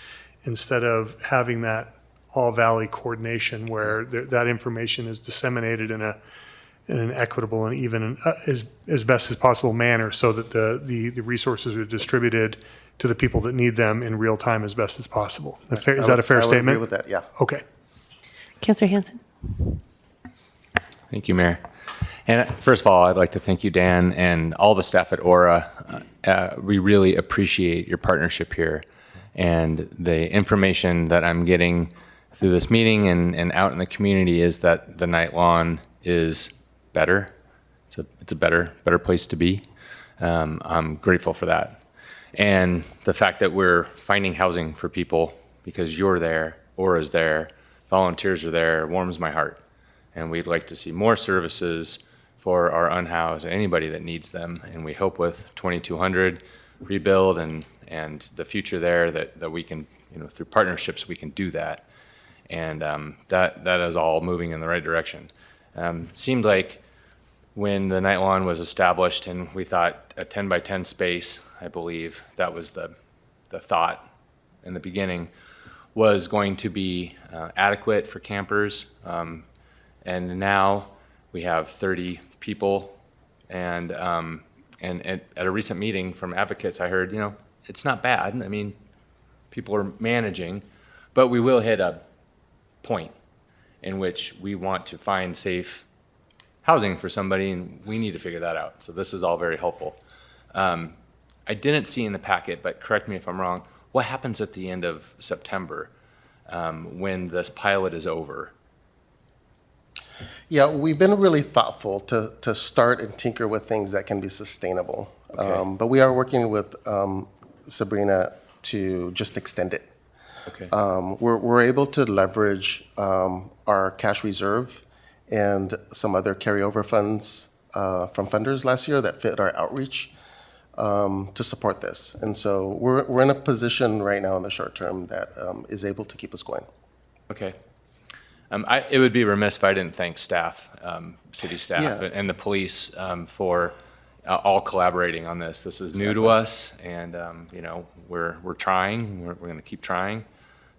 [SPEAKER 3] instead of having that all valley coordination where that information is disseminated in an equitable and even as best as possible manner, so that the resources are distributed to the people that need them in real time as best as possible. Is that a fair statement?
[SPEAKER 9] I would agree with that, yeah.
[SPEAKER 3] Okay.
[SPEAKER 1] Councilor Hansen.
[SPEAKER 6] Thank you, Mayor. And first of all, I'd like to thank you, Dan, and all the staff at OHRA. We really appreciate your partnership here, and the information that I'm getting through this meeting and out in the community is that the night lawn is better. It's a better place to be. I'm grateful for that. And the fact that we're finding housing for people because you're there, OHRA's there, volunteers are there, warms my heart. And we'd like to see more services for our unhoused, anybody that needs them. And we hope with 2200 rebuild and the future there that we can, through partnerships, we can do that. And that is all moving in the right direction. Seemed like when the night lawn was established and we thought a 10 by 10 space, I believe that was the thought in the beginning, was going to be adequate for campers. And now we have 30 people. And at a recent meeting from advocates, I heard, it's not bad. I mean, people are managing, but we will hit a point in which we want to find safe housing for somebody, and we need to figure that out. So this is all very helpful. I didn't see in the packet, but correct me if I'm wrong, what happens at the end of September when this pilot is over?
[SPEAKER 9] Yeah, we've been really thoughtful to start and tinker with things that can be sustainable.
[SPEAKER 6] Okay.
[SPEAKER 9] But we are working with Sabrina to just extend it.
[SPEAKER 6] Okay.
[SPEAKER 9] We're able to leverage our cash reserve and some other carryover funds from funders last year that fit our outreach to support this. And so we're in a position right now in the short term that is able to keep us going.
[SPEAKER 6] Okay. It would be remiss if I didn't thank staff, city staff,
[SPEAKER 9] Yeah.
[SPEAKER 6] and the police for all collaborating on this. This is new to us, and we're trying. We're going to keep trying.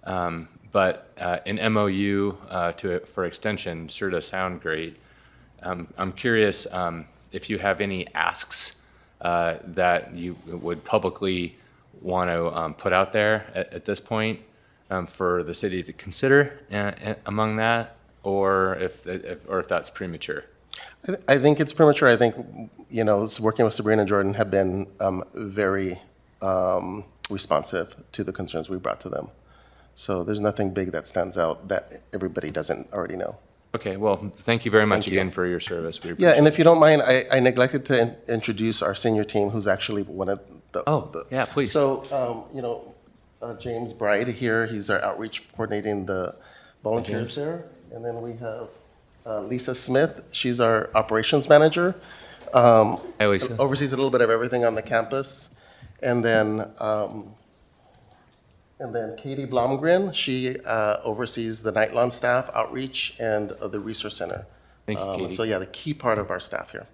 [SPEAKER 6] But an MOU for extension sure does sound great. I'm curious if you have any asks that you would publicly want to put out there at this point for the city to consider among that, or if that's premature.
[SPEAKER 9] I think it's premature. I think, working with Sabrina and Jordan have been very responsive to the concerns we brought to them. So there's nothing big that stands out that everybody doesn't already know.
[SPEAKER 6] Okay, well, thank you very much
[SPEAKER 9] Thank you.
[SPEAKER 6] again for your service. We
[SPEAKER 9] Yeah,
[SPEAKER 6] appreciate
[SPEAKER 9] and if you don't mind, I neglected to introduce our senior team, who's actually one of the.
[SPEAKER 6] yeah, please.
[SPEAKER 9] So, James Bride here, he's our outreach coordinating the volunteers there. And then we have Lisa Smith, she's our operations manager.
[SPEAKER 6] Hi, Lisa.
[SPEAKER 9] Oversees a little bit of everything on the campus. And then Katie Blomgren, she oversees the Night Lawn staff, outreach, and the resource center.
[SPEAKER 6] Thank you, Katie.
[SPEAKER 9] So yeah, the key part of our staff here.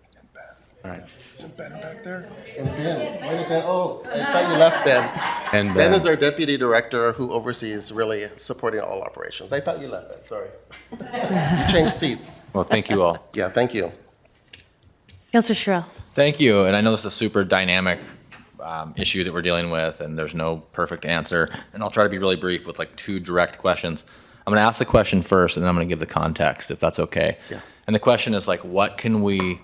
[SPEAKER 6] All right.
[SPEAKER 3] Is Ben back there?
[SPEAKER 9] And Ben, where did Ben? Oh, I thought you left Ben.
[SPEAKER 6] And
[SPEAKER 9] Ben is our deputy director who oversees really supporting all operations. I thought you left Ben, sorry. You changed seats.
[SPEAKER 6] Well, thank you all.
[SPEAKER 9] Yeah, thank you.
[SPEAKER 1] Councilor Sherrill.
[SPEAKER 8] Thank you, and I know this is a super dynamic issue that we're dealing with, and there's no perfect answer. And I'll try to be really brief with like 2 direct questions. I'm going to ask the question first, and then I'm going to give the context, if that's okay.
[SPEAKER 9] Yeah.
[SPEAKER 8] And the question is like, what can we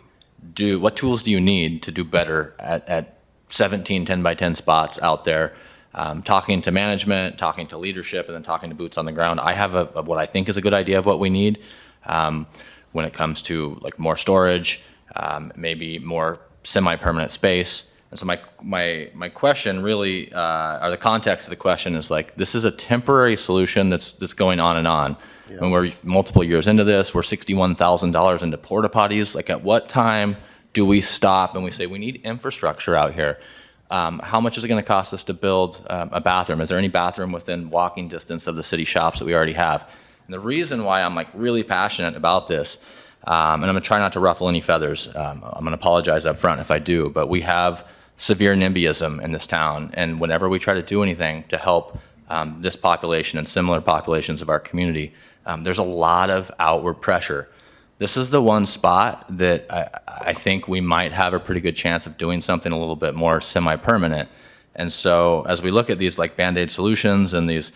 [SPEAKER 8] do? What tools do you need to do better at 17 10 by 10 spots out there? Talking to management, talking to leadership, and then talking to boots on the ground. I have what I think is a good idea of what we need when it comes to like more storage, maybe more semi-permanent space. And so my question really, or the context of the question is like, this is a temporary solution that's going on and on. Yeah. When we're multiple years into this, we're $61,000 into porta potties. Like at what time do we stop and we say, we need infrastructure out here? How much is it going to cost us to build a bathroom? Is there any bathroom within walking distance of the city shops that we already have? And the reason why I'm like really passionate about this, and I'm going to try not to ruffle any feathers. I'm going to apologize up front if I do, but we have severe NIMBYism in this town, and whenever we try to do anything to help this population and similar populations of our community, there's a lot of outward pressure. This is the one spot that I think we might have a pretty good chance of doing something a little bit more semi-permanent. And so as we look at these like Band-Aid solutions and these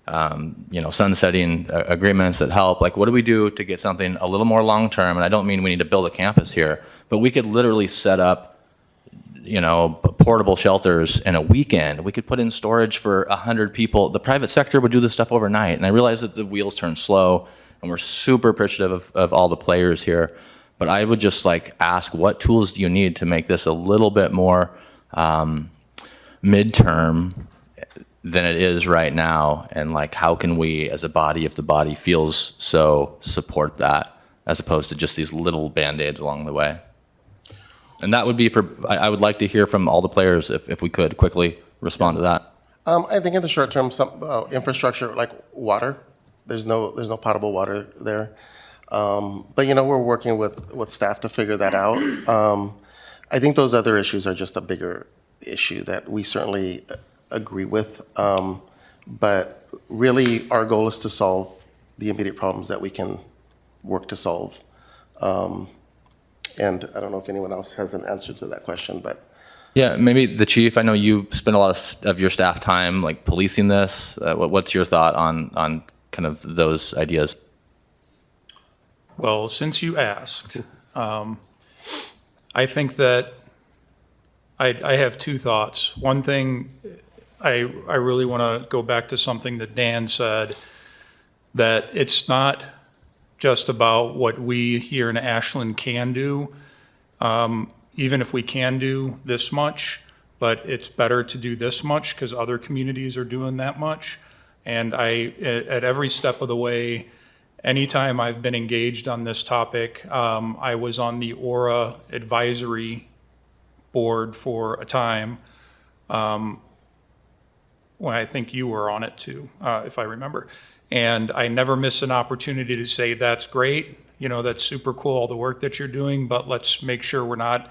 [SPEAKER 8] sunsetting agreements that help, like what do we do to get something a little more long-term? And I don't mean we need to build a campus here, but we could literally set up portable shelters in a weekend. We could put in storage for 100 people. The private sector would do this stuff overnight. And I realize that the wheels turn slow, and we're super appreciative of all the players here. But I would just like ask, what tools do you need to make this a little bit more midterm than it is right now? And like, how can we, as a body, if the body feels so, support that, as opposed to just these little Band-Aids along the way? And that would be for, I would like to hear from all the players, if we could quickly respond to that.
[SPEAKER 9] I think in the short term, some infrastructure like water, there's no potable water there. But we're working with staff to figure that out. I think those other issues are just a bigger issue that we certainly agree with. But really, our goal is to solve the immediate problems that we can work to solve. And I don't know if anyone else has an answer to that question, but.
[SPEAKER 8] Yeah, maybe the chief, I know you spend a lot of your staff time like policing this. What's your thought on kind of those ideas?
[SPEAKER 11] Well, since you asked, I think that I have two thoughts. One thing, I really want to go back to something that Dan said, that it's not just about what we here in Ashland can do, even if we can do this much, but it's better to do this much because other communities are doing that much. And at every step of the way, anytime I've been engaged on this topic, I was on the OHRA advisory board for a time, when I think you were on it too, if I remember. And I never miss an opportunity to say, that's great, that's super cool, all the work that you're doing, but let's make sure we're not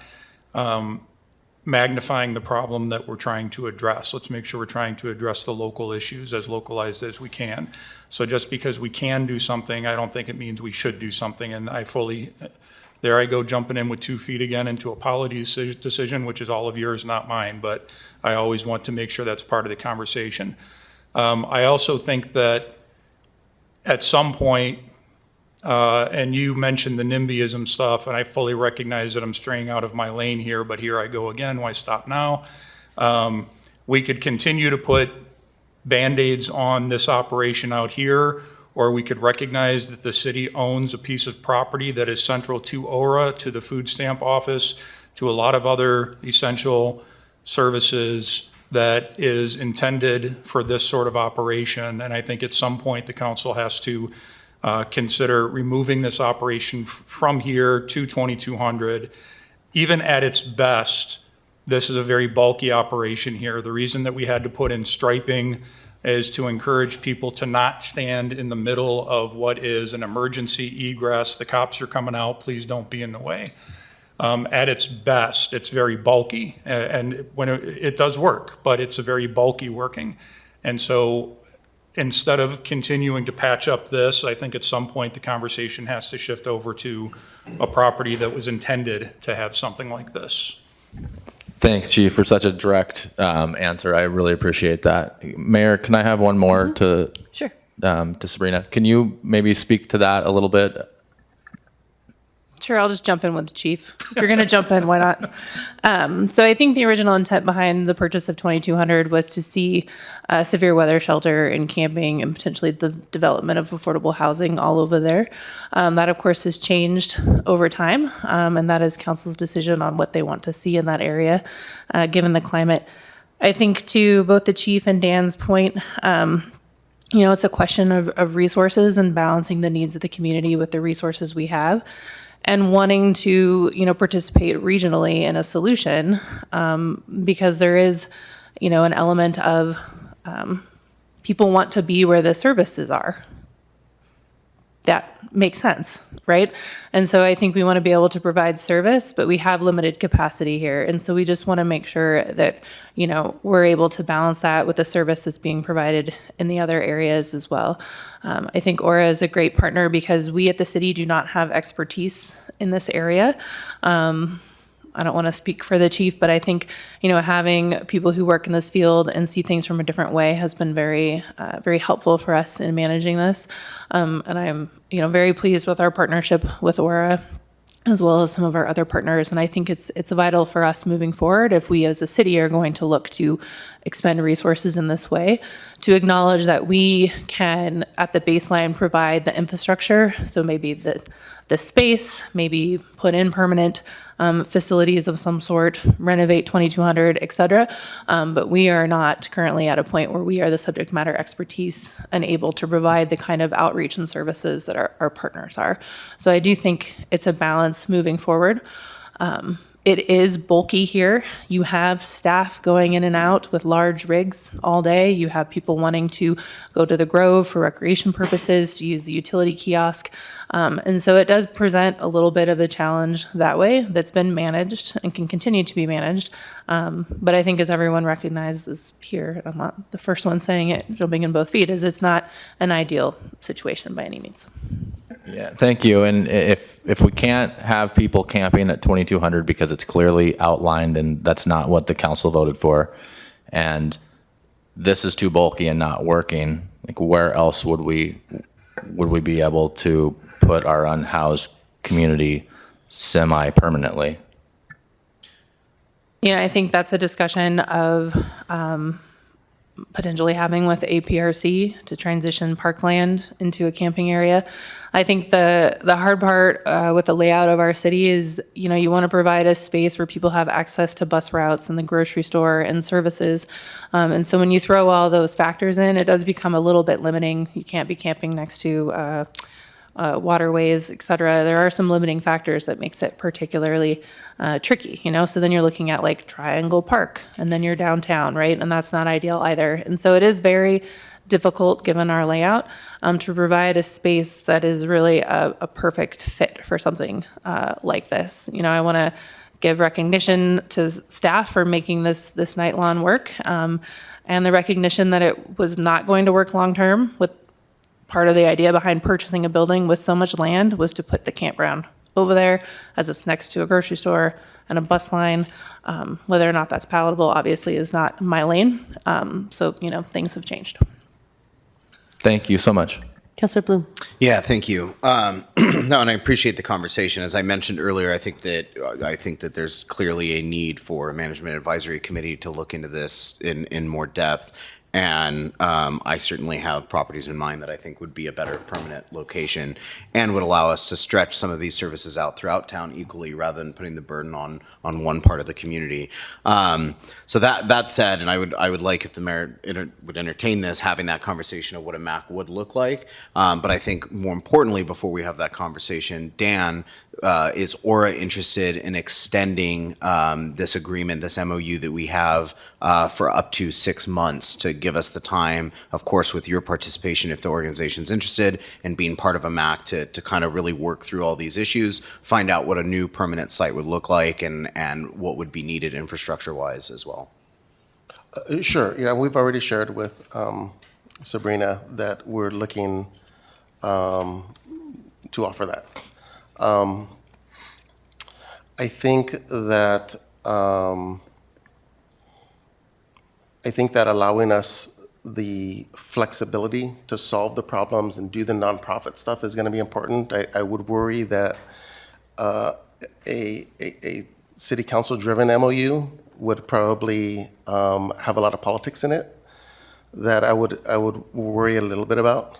[SPEAKER 11] magnifying the problem that we're trying to address. Let's make sure we're trying to address the local issues as localized as we can. So just because we can do something, I don't think it means we should do something. And there I go jumping in with 2 feet again into a policy decision, which is all of yours, not mine, but I always want to make sure that's part of the conversation. I also think that at some point, and you mentioned the NIMBYism stuff, and I fully recognize that I'm straying out of my lane here, but here I go again, why stop now? We could continue to put Band-Aids on this operation out here, or we could recognize that the city owns a piece of property that is central to OHRA, to the food stamp office, to a lot of other essential services that is intended for this sort of operation. And I think at some point the council has to consider removing this operation from here to 2200. Even at its best, this is a very bulky operation here. The reason that we had to put in striping is to encourage people to not stand in the middle of what is an emergency egress. The cops are coming out, please don't be in the way. At its best, it's very bulky, and when it does work, but it's a very bulky working. And so instead of continuing to patch up this, I think at some point the conversation has to shift over to a property that was intended to have something like this.
[SPEAKER 8] Thanks, Chief, for such a direct answer. I really appreciate that. Mayor, can I have one more to Sabrina? Can you maybe speak to that a little bit?
[SPEAKER 2] Sure, I'll just jump in with the chief. If you're going to jump in, why not? So I think the original intent behind the purchase of 2200 was to see severe weather shelter and camping and potentially the development of affordable housing all over there. That, of course, has changed over time, and that is council's decision on what they want to see in that area, given the climate. I think to both the chief and Dan's point, it's a question of resources and balancing the needs of the community with the resources we have, and wanting to, participate regionally in a solution, because there is, an element of people want to be where the services are. That makes sense, right? And so I think we want to be able to provide service, but we have limited capacity here. And so we just want to make sure that, we're able to balance that with the service that's being provided in the other areas as well. I think OHRA is a great partner because we at the city do not have expertise in this area. I don't want to speak for the chief, but I think, having people who work in this field and see things from a different way has been very, very helpful for us in managing this. And I'm, very pleased with our partnership with OHRA. as well as some of our other partners. And I think it's vital for us moving forward, if we as a city are going to look to expend resources in this way, to acknowledge that we can, at the baseline, provide the infrastructure. So maybe the space, maybe put in permanent facilities of some sort, renovate 2200, et cetera. But we are not currently at a point where we are the subject matter expertise and able to provide the kind of outreach and services that our partners are. So I do think it's a balance moving forward. It is bulky here. You have staff going in and out with large rigs all day. You have people wanting to go to the Grove for recreation purposes, to use the utility kiosk. And so it does present a little bit of a challenge that way that's been managed and can continue to be managed. But I think, as everyone recognizes here, I'm not the first one saying it, jumping in both feet, is it's not an ideal situation by any means.
[SPEAKER 8] Yeah, thank you. And if we can't have people camping at 2200 because it's clearly outlined and that's not what the council voted for, and this is too bulky and not working, like where else would we be able to put our unhoused community semi-permanently?
[SPEAKER 2] Yeah, I think that's a discussion of potentially having with APRC to transition parkland into a camping area. I think the hard part with the layout of our city is, you want to provide a space where people have access to bus routes and the grocery store and services. And so when you throw all those factors in, it does become a little bit limiting. You can't be camping next to waterways, et cetera. There are some limiting factors that makes it particularly tricky, So then you're looking at like Triangle Park, and then you're downtown, right? And that's not ideal either. And so it is very difficult, given our layout, to provide a space that is really a perfect fit for something like this. I want to give recognition to staff for making this night lawn work, and the recognition that it was not going to work long-term. With part of the idea behind purchasing a building with so much land was to put the campground over there, as it's next to a grocery store and a bus line. Whether or not that's palatable, obviously, is not my lane. So, things have changed.
[SPEAKER 8] Thank you so much.
[SPEAKER 1] Councilor Bloom.
[SPEAKER 10] Yeah, thank you. No, and I appreciate the conversation. As I mentioned earlier, I think that there's clearly a need for a management advisory committee to look into this in more depth. And I certainly have properties in mind that I think would be a better permanent location and would allow us to stretch some of these services out throughout town equally, rather than putting the burden on one part of the community. So that said, and I would like, if the mayor would entertain this, having that conversation of what a MAC would look like. But I think more importantly, before we have that conversation, Dan, is OHRA interested in extending this agreement, this MOU that we have for up to 6 months, to give us the time, of course, with your participation, if the organization's interested in being part of a MAC, to kind of really work through all these issues, find out what a new permanent site would look like, and what would be needed infrastructure-wise as well.
[SPEAKER 9] Sure. Yeah, we've already shared with Sabrina that we're looking to offer that. I think that allowing us the flexibility to solve the problems and do the nonprofit stuff is going to be important. I would worry that a city council driven MOU would probably have a lot of politics in it that I would worry a little bit about.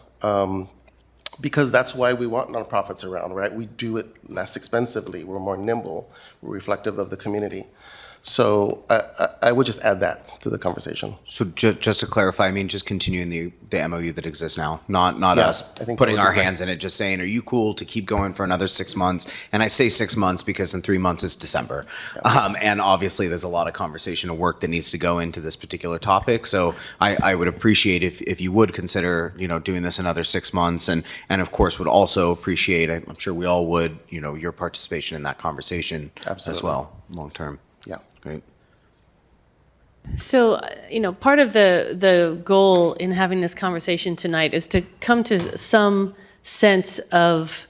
[SPEAKER 9] Because that's why we want nonprofits around, right? We do it less expensively. We're more nimble. We're reflective of the community. So I would just add that to the conversation.
[SPEAKER 10] So just to clarify, I mean, just continuing the MOU that exists now, not
[SPEAKER 9] Yeah,
[SPEAKER 10] us
[SPEAKER 9] I think
[SPEAKER 10] putting
[SPEAKER 9] that would
[SPEAKER 10] our
[SPEAKER 9] be
[SPEAKER 10] hands in it, just saying, are you cool to keep going for another 6 months? And I say 6 months because in 3 months it's December. And obviously there's a lot of conversation and work that needs to go into this particular topic. So I would appreciate if you would consider, doing this another 6 months, and of course would also appreciate, I'm sure we all would, your participation in that conversation as
[SPEAKER 9] Absolutely.
[SPEAKER 10] well, long term.
[SPEAKER 9] Yeah.
[SPEAKER 10] Great.
[SPEAKER 1] So, part of the goal in having this conversation tonight is to come to some sense of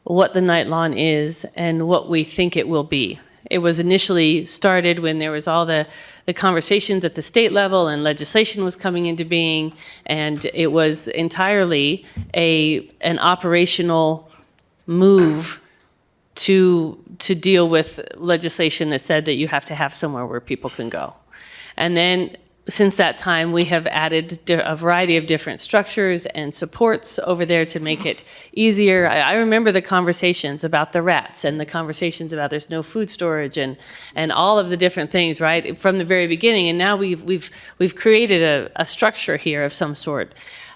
[SPEAKER 1] what the night lawn is and what we think it will be. It was initially started when there was all the conversations at the state level and legislation was coming into being, and it was entirely an operational move to deal with legislation that said that you have to have somewhere where people can go. And then since that time, we have added a variety of different structures and supports over there to make it easier. I remember the conversations about the rats and the conversations about there's no food storage and all of the different things, right, from the very beginning. And now we've created a structure here of some sort.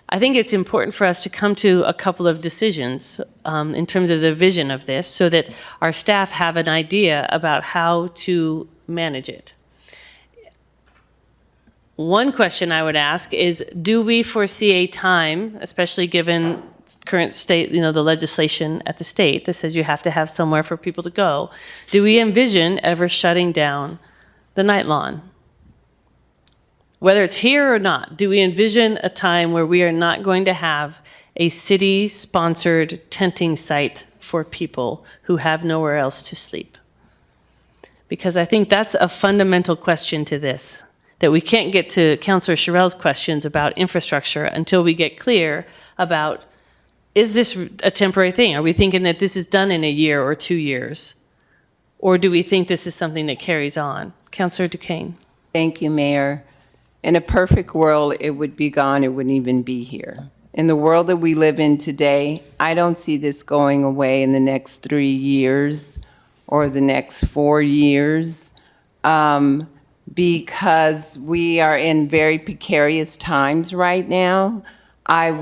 [SPEAKER 1] I think it's important for us to come to a couple of decisions in terms of the vision of this so that our staff have an idea about how to manage it. One question I would ask is, do we foresee a time, especially given current state, the legislation at the state that says you have to have somewhere for people to go, do we envision ever shutting down the night lawn? Whether it's here or not, do we envision a time where we are not going to have a city-sponsored tenting site for people who have nowhere else to sleep? Because I think that's a fundamental question to this, that we can't get to Councilor Sherrill's questions about infrastructure until we get clear about, is this a temporary thing? Are we thinking that this is done in a year or 2 years? Or do we think this is something that carries on? Councilor Duquesne.
[SPEAKER 12] Thank you, Mayor. In a perfect world, it would be gone, it wouldn't even be here. In the world that we live in today, I don't see this going away in the next 3 years or the next 4 years. Because we are in very precarious times right now. I'm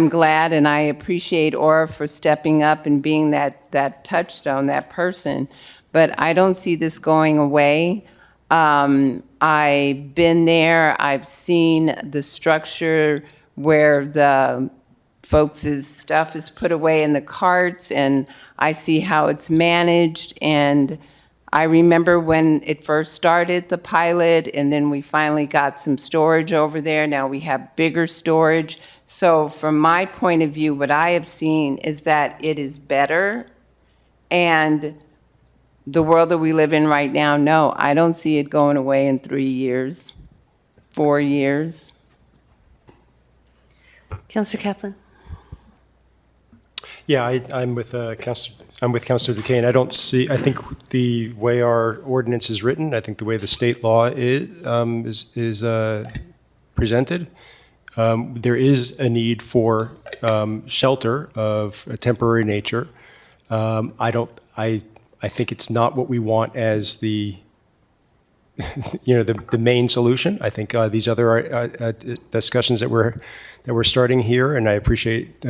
[SPEAKER 12] glad and I appreciate OHRA for stepping up and being that touchstone, that person, but I don't see this going away. I've been there, I've seen the structure where the folks' stuff is put away in the carts, and I see how it's managed, and I remember when it first started, the pilot, and then we finally got some storage over there. Now we have bigger storage. So from my point of view, what I have seen is that it is better. And the world that we live in right now, no, I don't see it going away in 3 years, 4 years.
[SPEAKER 1] Councilor Kaplan.
[SPEAKER 5] Yeah, I'm with Councilor Duquesne. I think the way our ordinance is written, I think the way the state law is presented, there is a need for shelter of a temporary nature. I think it's not what we want as the the main solution. I think these other discussions that we're starting here, and I appreciate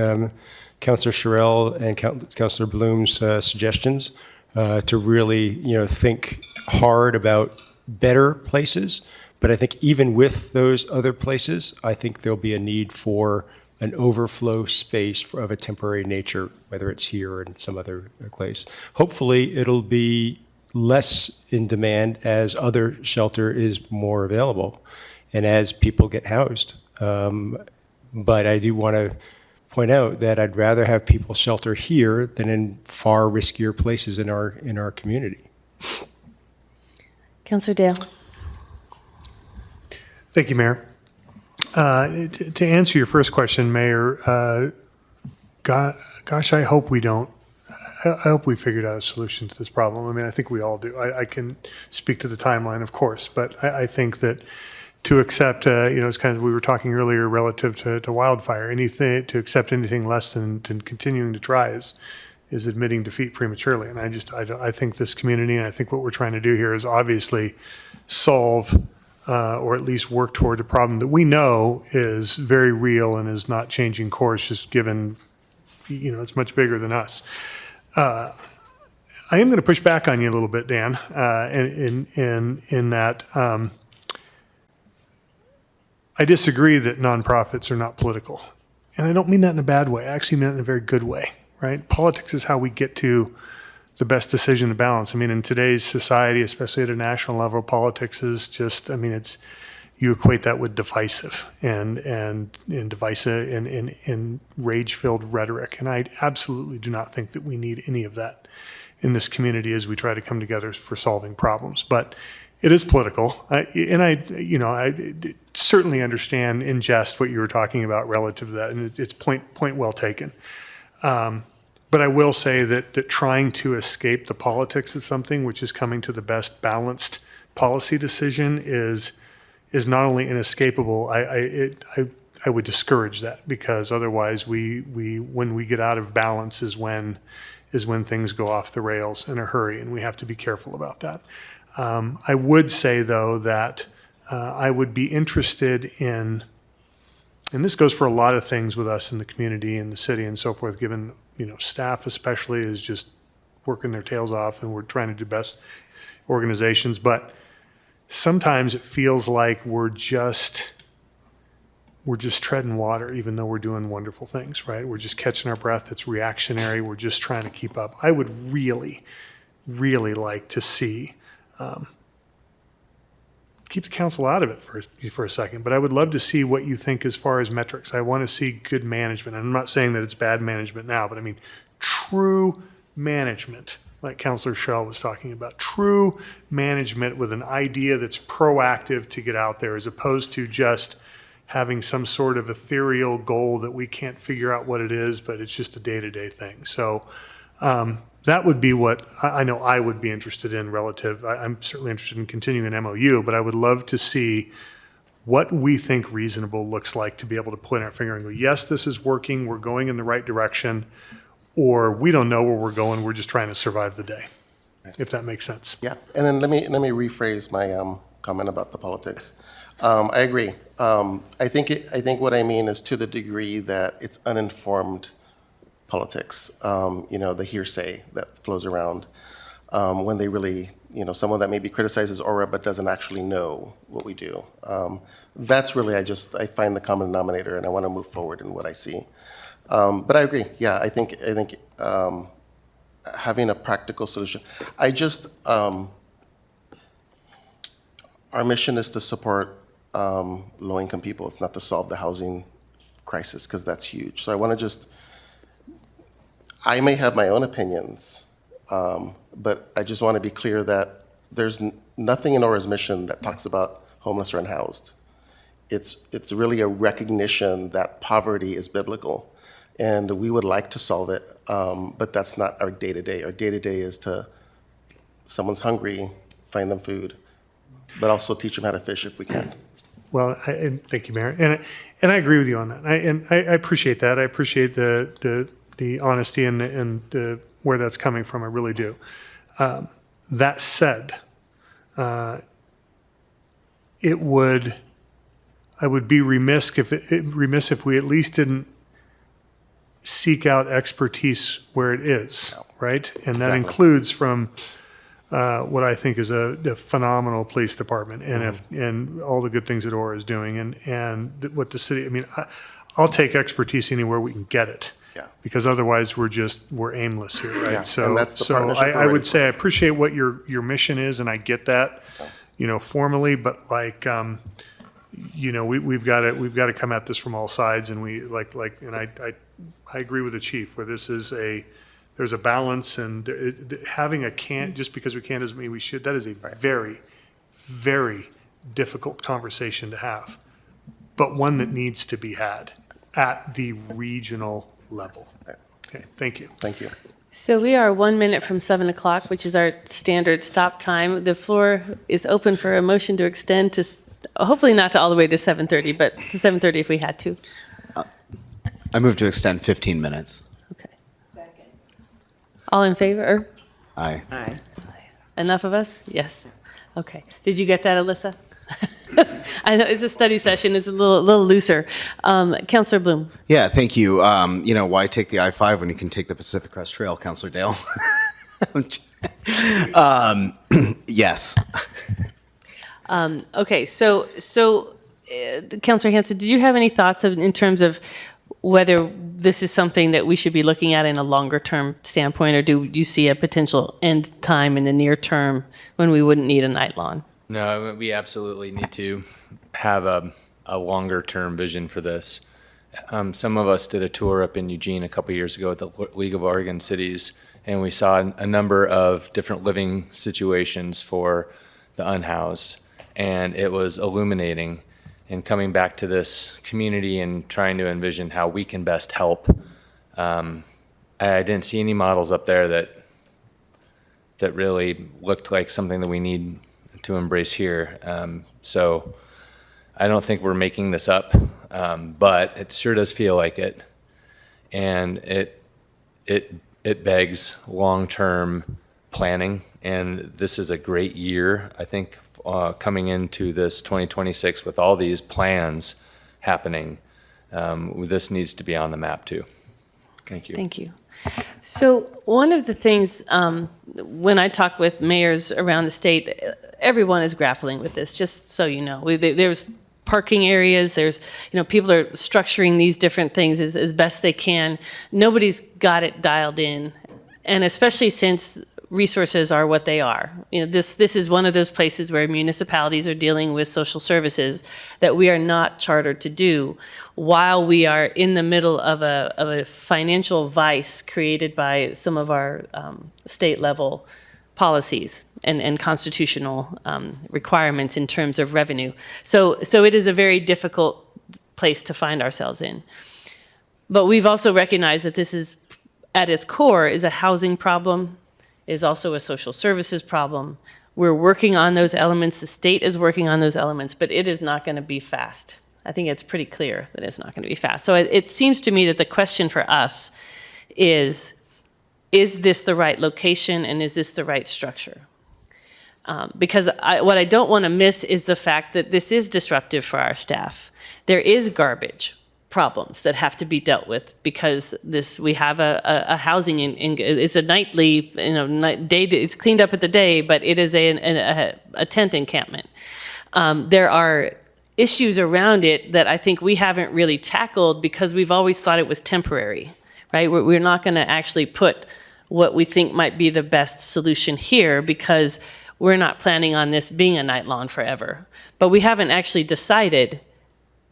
[SPEAKER 5] Councilor Sherrill and Councilor Bloom's suggestions to really, think hard about better places. But I think even with those other places, I think there'll be a need for an overflow space of a temporary nature, whether it's here or in some other place. Hopefully, it'll be less in demand as other shelter is more available and as people get housed. But I do want to point out that I'd rather have people shelter here than in far riskier places in our community.
[SPEAKER 1] Councilor Dale.
[SPEAKER 3] Thank you, Mayor. To answer your first question, Mayor, gosh, I hope we don't. I hope we figured out a solution to this problem. I mean, I think we all do. I can speak to the timeline, of course, but I think that to accept, it's kind of, we were talking earlier relative to wildfire, to accept anything less than continuing to try is admitting defeat prematurely. And I think this community, and I think what we're trying to do here is obviously solve or at least work toward a problem that we know is very real and is not changing course, just given, it's much bigger than us. I am going to push back on you a little bit, Dan, in that I disagree that nonprofits are not political. And I don't mean that in a bad way. I actually mean it in a very good way, right? Politics is how we get to the best decision to balance. I mean, in today's society, especially at a national level, politics is just, you equate that with divisive and divisive and rage-filled rhetoric. And I absolutely do not think that we need any of that in this community as we try to come together for solving problems. But it is political. I certainly understand in jest what you were talking about relative to that, and it's point well taken. But I will say that trying to escape the politics of something, which is coming to the best balanced policy decision, is not only inescapable. I would discourage that, because otherwise when we get out of balance is when things go off the rails in a hurry, and we have to be careful about that. I would say, though, that I would be interested in, and this goes for a lot of things with us in the community and the city and so forth, given, staff especially is just working their tails off, and we're trying to do best organizations, but sometimes it feels like we're just treading water, even though we're doing wonderful things, right? We're just catching our breath. It's reactionary. We're just trying to keep up. I would really, really like to see, keep the council out of it for a second, but I would love to see what you think as far as metrics. I want to see good management. I'm not saying that it's bad management now, but I mean, true management, like Councilor Schell was talking about, true management with an idea that's proactive to get out there, as opposed to just having some sort of ethereal goal that we can't figure out what it is, but it's just a day-to-day thing. So that would be what I know I would be interested in relative. I'm certainly interested in continuing an MOU, but I would love to see what we think reasonable looks like, to be able to point our finger and go, yes, this is working, we're going in the right direction, or we don't know where we're going, we're just trying to survive the day, if that makes sense.
[SPEAKER 9] Yeah, and then let me rephrase my comment about the politics. I agree. I think what I mean is to the degree that it's uninformed politics, the hearsay that flows around, when they really, someone that maybe criticizes OHRA but doesn't actually know what we do. That's really, I find the common denominator, and I want to move forward in what I see. But I agree. Yeah, I think having a practical solution. Our mission is to support low-income people. It's not to solve the housing crisis, because that's huge. So I want to I may have my own opinions, but I just want to be clear that there's nothing in OHRA's mission that talks about homeless or unhoused. It's really a recognition that poverty is biblical, and we would like to solve it, but that's not our day-to-day. Our day-to-day is someone's hungry, find them food, but also teach them how to fish if we can.
[SPEAKER 3] Well, and thank you, Mayor, and I agree with you on that. I appreciate that. I appreciate the honesty and where that's coming from. I really do. That said, I would be remiss if we at least didn't seek out expertise where it is, right? And that includes from what I think is a phenomenal police department, and all the good things that OHRA is doing, and what the city. I mean, I'll take expertise anywhere we can get it.
[SPEAKER 9] Yeah.
[SPEAKER 3] Because otherwise we're aimless here, right?
[SPEAKER 9] Yeah,
[SPEAKER 3] So,
[SPEAKER 9] and that's the partnership
[SPEAKER 3] I
[SPEAKER 9] we're
[SPEAKER 3] would
[SPEAKER 9] ready
[SPEAKER 3] say I appreciate what your mission is, and I get that, formally, but we've got to come at this from all sides, and and I agree with the chief where there's a balance, and having a can't just because we can doesn't mean we should. That is a very, very difficult conversation to have, but one that needs to be had at the regional level. Okay, thank you.
[SPEAKER 9] Thank you.
[SPEAKER 1] So we are 1 minute from 7 o'clock, which is our standard stop time. The floor is open for a motion to extend to, hopefully not to all the way to 7:30, but to 7:30 if we had to.
[SPEAKER 10] I move to extend 15 minutes.
[SPEAKER 1] Okay. All in favor?
[SPEAKER 10] Aye.
[SPEAKER 12] Aye.
[SPEAKER 1] Enough of us? Yes. Okay. Did you get that, Alyssa? I know it's a study session. It's a little looser. Councilor Bloom.
[SPEAKER 10] Yeah, thank you. Why take the I-5 when you can take the Pacific Crest Trail, Councilor Dale? Yes.
[SPEAKER 1] Okay. So Councilor Hanson, did you have any thoughts in terms of whether this is something that we should be looking at in a longer term standpoint, or do you see a potential end time in the near term when we wouldn't need a night lawn?
[SPEAKER 6] No, we absolutely need to have a longer-term vision for this. Some of us did a tour up in Eugene a couple years ago at the League of Oregon Cities, and we saw a number of different living situations for the unhoused, and it was illuminating. And coming back to this community and trying to envision how we can best help, I I didn't see any models up there that really looked like something that we need to embrace here. So I don't think we're making this up, but it sure does feel like it. And it begs long-term planning. And this is a great year, I think, coming into this 2026 with all these plans happening. This needs to be on the map too. Thank you.
[SPEAKER 1] Thank you. So one of the things, when I talk with mayors around the state, everyone is grappling with this, just so you know. There's parking areas, there's, people are structuring these different things as best they can. Nobody's got it dialed in, and especially since resources are what they are. This is one of those places where municipalities are dealing with social services that we are not chartered to do, while we are in the middle of a financial vice created by some of our state level policies and constitutional requirements in terms of revenue. So it is a very difficult place to find ourselves in. But we've also recognized that this is, at its core, is a housing problem, is also a social services problem. We're working on those elements, the state is working on those elements, but it is not going to be fast. I think it's pretty clear that it's not going to be fast. So it seems to me that the question for us is this the right location and is this the right structure? Because what I don't want to miss is the fact that this is disruptive for our staff. There is garbage problems that have to be dealt with because we have a housing it's a nightly, day. It's cleaned up at the day, but it is a tent encampment. There are issues around it that I think we haven't really tackled because we've always thought it was temporary, right? We're not going to actually put what we think might be the best solution here because we're not planning on this being a night lawn forever. But we haven't actually decided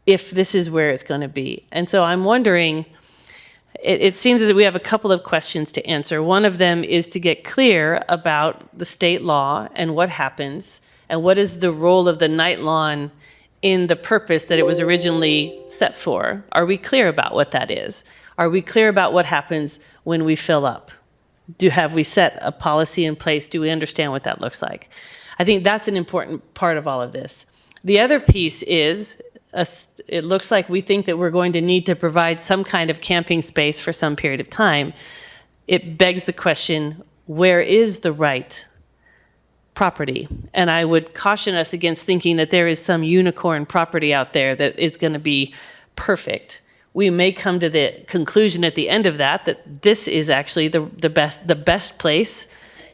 [SPEAKER 1] if this is where it's going to be. And so I'm wondering, it seems that we have a couple of questions to answer. One of them is to get clear about the state law and what happens and what is the role of the night lawn in the purpose that it was originally set for. Are we clear about what that is? Are we clear about what happens when we fill up? Have we set a policy in place? Do we understand what that looks like? I think that's an important part of all of this. The other piece is, it looks like we think that we're going to need to provide some kind of camping space for some period of time. It begs the question, where is the right property? And I would caution us against thinking that there is some unicorn property out there that is going to be perfect. We may come to the conclusion at the end of that this is actually the best place,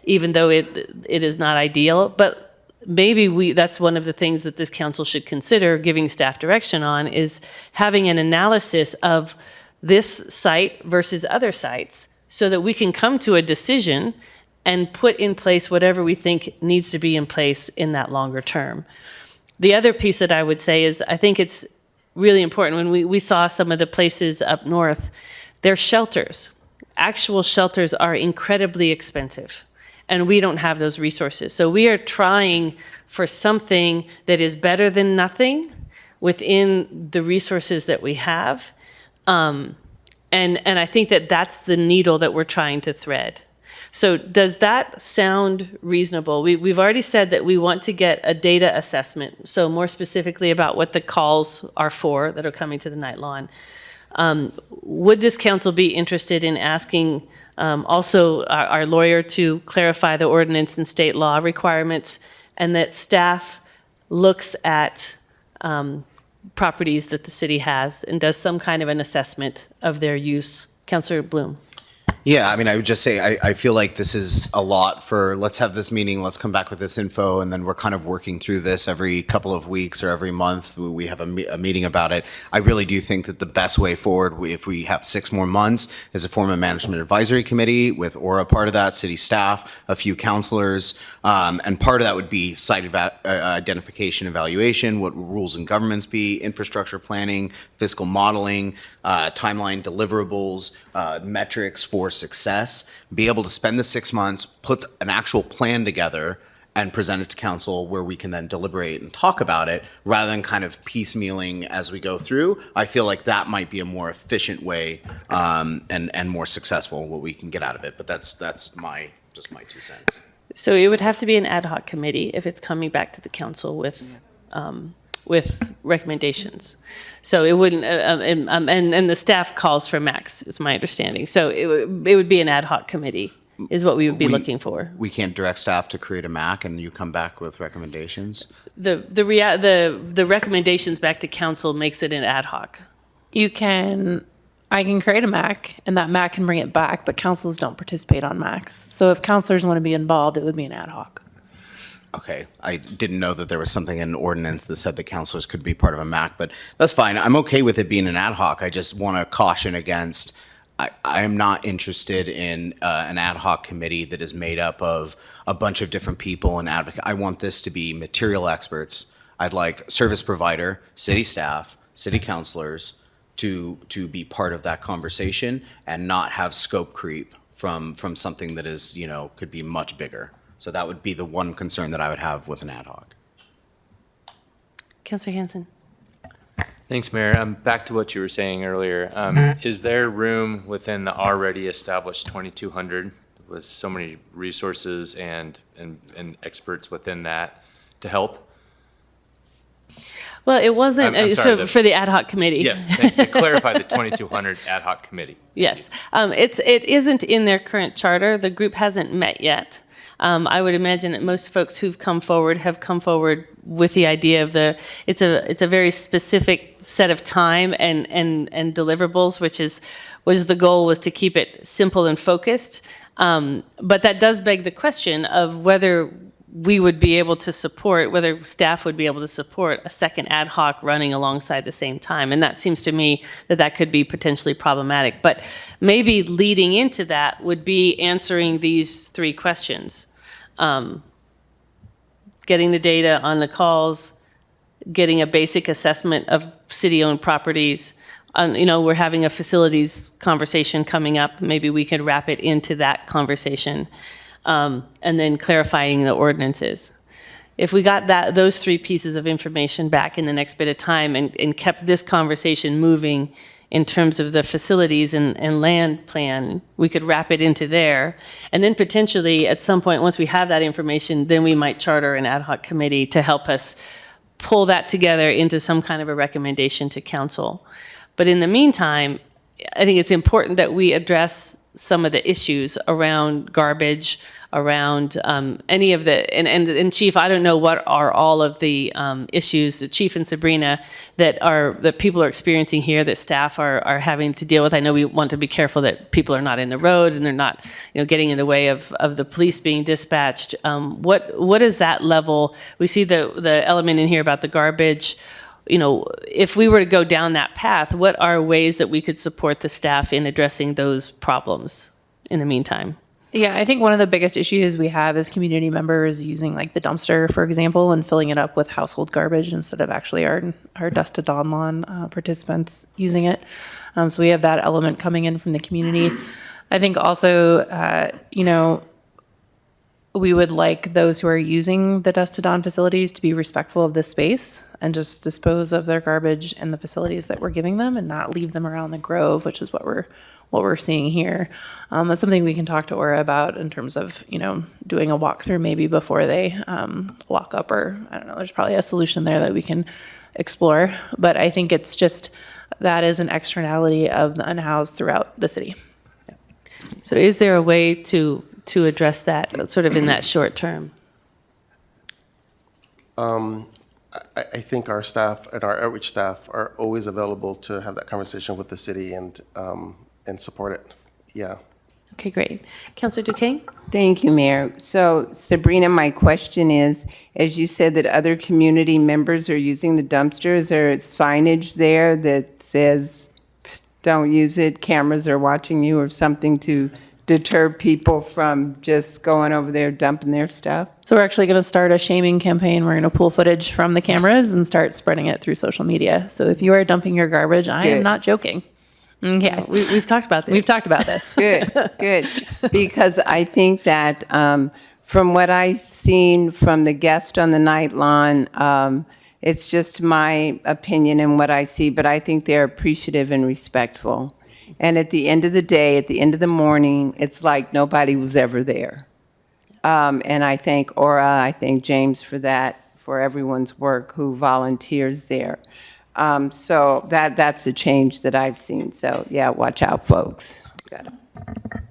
[SPEAKER 1] even though it is not ideal. But maybe that's one of the things that this council should consider giving staff direction on, is having an analysis of this site versus other sites so that we can come to a decision and put in place whatever we think needs to be in place in that longer term. The other piece that I would say is I think it's really important. When we saw some of the places up north, their shelters, actual shelters, are incredibly expensive. And we don't have those resources. So we are trying for something that is better than nothing within the resources that we have. And I think that that's the needle that we're trying to thread. So does that sound reasonable? We've already said that we want to get a data assessment, so more specifically about what the calls are for that are coming to the night lawn. Would this council be interested in asking also our lawyer to clarify the ordinance and state law requirements, and that staff looks at properties that the city has and does some kind of an assessment of their use? Councilor Bloom.
[SPEAKER 10] Yeah, I mean, I would just say, I feel like this is a lot for, let's have this meeting, let's come back with this info, and then we're kind of working through this every couple of weeks or every month. We have a meeting about it. I really do think that the best way forward, if we have 6 more months, is to form a management advisory committee with OHRA part of that, city staff, a few counselors, and part of that would be site identification, evaluation, what rules and governments be, infrastructure planning, fiscal modeling, timeline deliverables, metrics for success, be able to spend the 6 months, put an actual plan together, and present it to council where we can then deliberate and talk about it rather than kind of piecemealing as we go through. I feel like that might be a more efficient way and more successful what we can get out of it. But that's just my 2 cents.
[SPEAKER 1] So it would have to be an ad hoc committee if it's coming back to the council with recommendations. So it wouldn't, and the staff calls for max, is my understanding. So it would be an ad hoc committee is what we would be looking for.
[SPEAKER 10] We can't direct staff to create a MAC and you come back with recommendations?
[SPEAKER 1] The recommendations back to council makes it an ad hoc.
[SPEAKER 2] I can create a MAC, and that MAC can bring it back, but councils don't participate on MACs. So if councilors want to be involved, it would be an ad hoc.
[SPEAKER 10] Okay, I didn't know that there was something in ordinance that said the councilors could be part of a MAC, but that's fine. I'm okay with it being an ad hoc. I just want to caution against, I am not interested in an ad hoc committee that is made up of a bunch of different people and advocate. I want this to be material experts. I'd like service provider, city staff, city councilors to be part of that conversation and not have scope creep from something that is, could be much bigger. So that would be the one concern that I would have with an ad hoc.
[SPEAKER 1] Councilor Hansen.
[SPEAKER 6] Thanks, Mayor. Back to what you were saying earlier. Is there room within the already established 2,200 with so many resources and experts within that to help?
[SPEAKER 1] Well, it wasn't,
[SPEAKER 6] I'm sorry,
[SPEAKER 1] for the ad hoc committee.
[SPEAKER 6] Yes, to clarify the 2,200 ad hoc committee.
[SPEAKER 1] Yes, it isn't in their current charter. The group hasn't met yet. I would imagine that most folks who've come forward have come forward with the idea of it's a very specific set of time and deliverables, which the goal was to keep it simple and focused. But that does beg the question of whether we would be able to support, whether staff would be able to support a second ad hoc running alongside the same time. And that seems to me that could be potentially problematic. But maybe leading into that would be answering these 3 questions. Getting the data on the calls, getting a basic assessment of city-owned properties. We're having a facilities conversation coming up. Maybe we could wrap it into that conversation. And then clarifying the ordinances. If we got those 3 pieces of information back in the next bit of time and kept this conversation moving in terms of the facilities and land plan, we could wrap it into there. And then potentially at some point, once we have that information, then we might charter an ad hoc committee to help us pull that together into some kind of a recommendation to council. But in the meantime, I think it's important that we address some of the issues around garbage, around any of the, and Chief, I don't know what are all of the issues, the Chief and Sabrina, that people are experiencing here, that staff are having to deal with. I know we want to be careful that people are not in the road and they're not, getting in the way of the police being dispatched. What is that level? We see the element in here about the garbage. If we were to go down that path, what are ways that we could support the staff in addressing those problems in the meantime?
[SPEAKER 2] Yeah, I think one of the biggest issues we have is community members using like the dumpster, for example, and filling it up with household garbage instead of actually our Dusk to Dawn lawn participants using it. So we have that element coming in from the community. I think also, we would like those who are using the Dusk to Dawn facilities to be respectful of this space and just dispose of their garbage in the facilities that we're giving them and not leave them around the Grove, which is what we're seeing here. That's something we can talk to OHRA about in terms of, doing a walkthrough maybe before they walk up, or I don't know, there's probably a solution there that we can explore. But I think it's just, that is an externality of the unhoused throughout the city.
[SPEAKER 1] So is there a way to address that sort of in that short term?
[SPEAKER 9] I think our staff and our outreach staff are always available to have that conversation with the city and support it. Yeah.
[SPEAKER 1] Okay, great. Councilor Duquesne?
[SPEAKER 12] Thank you, Mayor. So Sabrina, my question is, as you said that other community members are using the dumpster, is there signage there that says, don't use it, cameras are watching you, or something to deter people from just going over there dumping their stuff?
[SPEAKER 2] So we're actually going to start a shaming campaign. We're going to pull footage from the cameras and start spreading it through social media. So if you are dumping your garbage, I am not joking. Yeah,
[SPEAKER 1] we've talked about this.
[SPEAKER 2] We've talked about this.
[SPEAKER 12] Good. Because I think that from what I've seen from the guest on the Nightline, it's just my opinion and what I see, but I think they're appreciative and respectful. And at the end of the day, at the end of the morning, it's like nobody was ever there. And I thank OHRA, I thank James for that, for everyone's work who volunteers there. So that's a change that I've seen. So yeah, watch out, folks. Got it.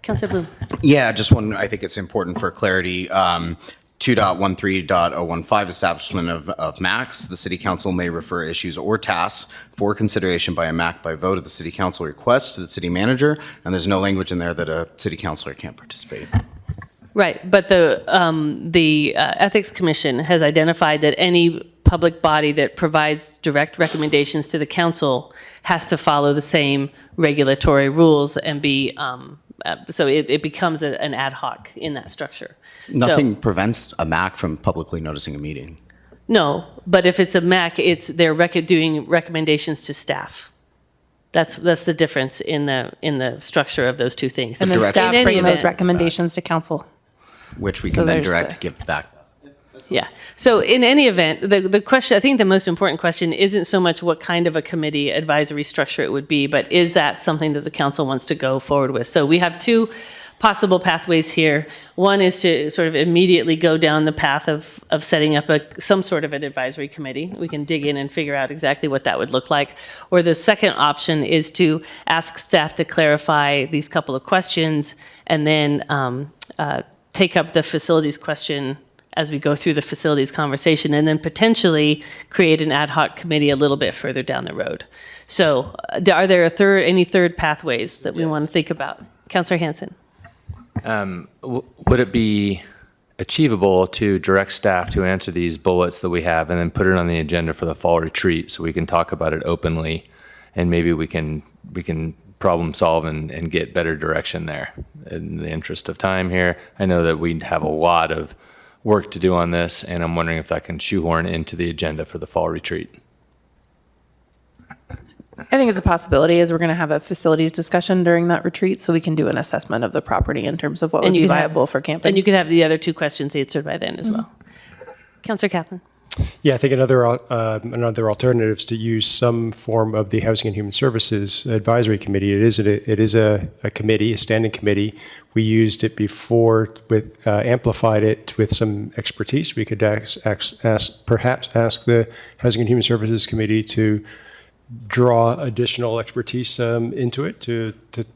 [SPEAKER 1] Councilor Bloom.
[SPEAKER 10] Yeah, just one, I think it's important for clarity. 2.13.015, establishment of MACs. The city council may refer issues or tasks for consideration by a MAC by vote of the city council request to the city manager, and there's no language in there that a city councilor can't participate.
[SPEAKER 1] Right, but the Ethics Commission has identified that any public body that provides direct recommendations to the council has to follow the same regulatory rules and be, so it becomes an ad hoc in that structure.
[SPEAKER 10] Nothing prevents a MAC from publicly noticing a meeting.
[SPEAKER 1] No, but if it's a MAC, they're doing recommendations to staff. That's the difference in the structure of those two things.
[SPEAKER 2] And then
[SPEAKER 10] direct-
[SPEAKER 2] staff
[SPEAKER 1] In any
[SPEAKER 2] bring those
[SPEAKER 1] event-
[SPEAKER 2] recommendations to council.
[SPEAKER 10] Which we
[SPEAKER 2] So
[SPEAKER 10] can then
[SPEAKER 2] there's
[SPEAKER 10] direct
[SPEAKER 2] the-
[SPEAKER 10] to give back.
[SPEAKER 1] Yeah. So in any event, the question, I think the most important question isn't so much what kind of a committee advisory structure it would be, but is that something that the council wants to go forward with? So we have two possible pathways here. One is to sort of immediately go down the path of setting up some sort of an advisory committee. We can dig in and figure out exactly what that would look like. Or the second option is to ask staff to clarify these couple of questions and then take up the facilities question as we go through the facilities conversation, and then potentially create an ad hoc committee a little bit further down the road. So are there any third pathways that we want to think about? Councilor Hansen.
[SPEAKER 6] Would it be achievable to direct staff to answer these bullets that we have and then put it on the agenda for the fall retreat so we can talk about it openly, and maybe we can problem solve and get better direction there? In the interest of time here, I know that we have a lot of work to do on this, and I'm wondering if that can shoehorn into the agenda for the fall retreat.
[SPEAKER 2] I think it's a possibility as we're going to have a facilities discussion during that retreat, so we can do an assessment of the property in terms of what would be viable for camping.
[SPEAKER 1] And you could have the other two questions answered by then as well. Councilor Kaplan.
[SPEAKER 5] Yeah, I think another alternative is to use some form of the Housing and Human Services Advisory Committee. It is a committee, a standing committee. We used it before with amplified it with some expertise. We could perhaps ask the Housing and Human Services Committee to draw additional expertise into it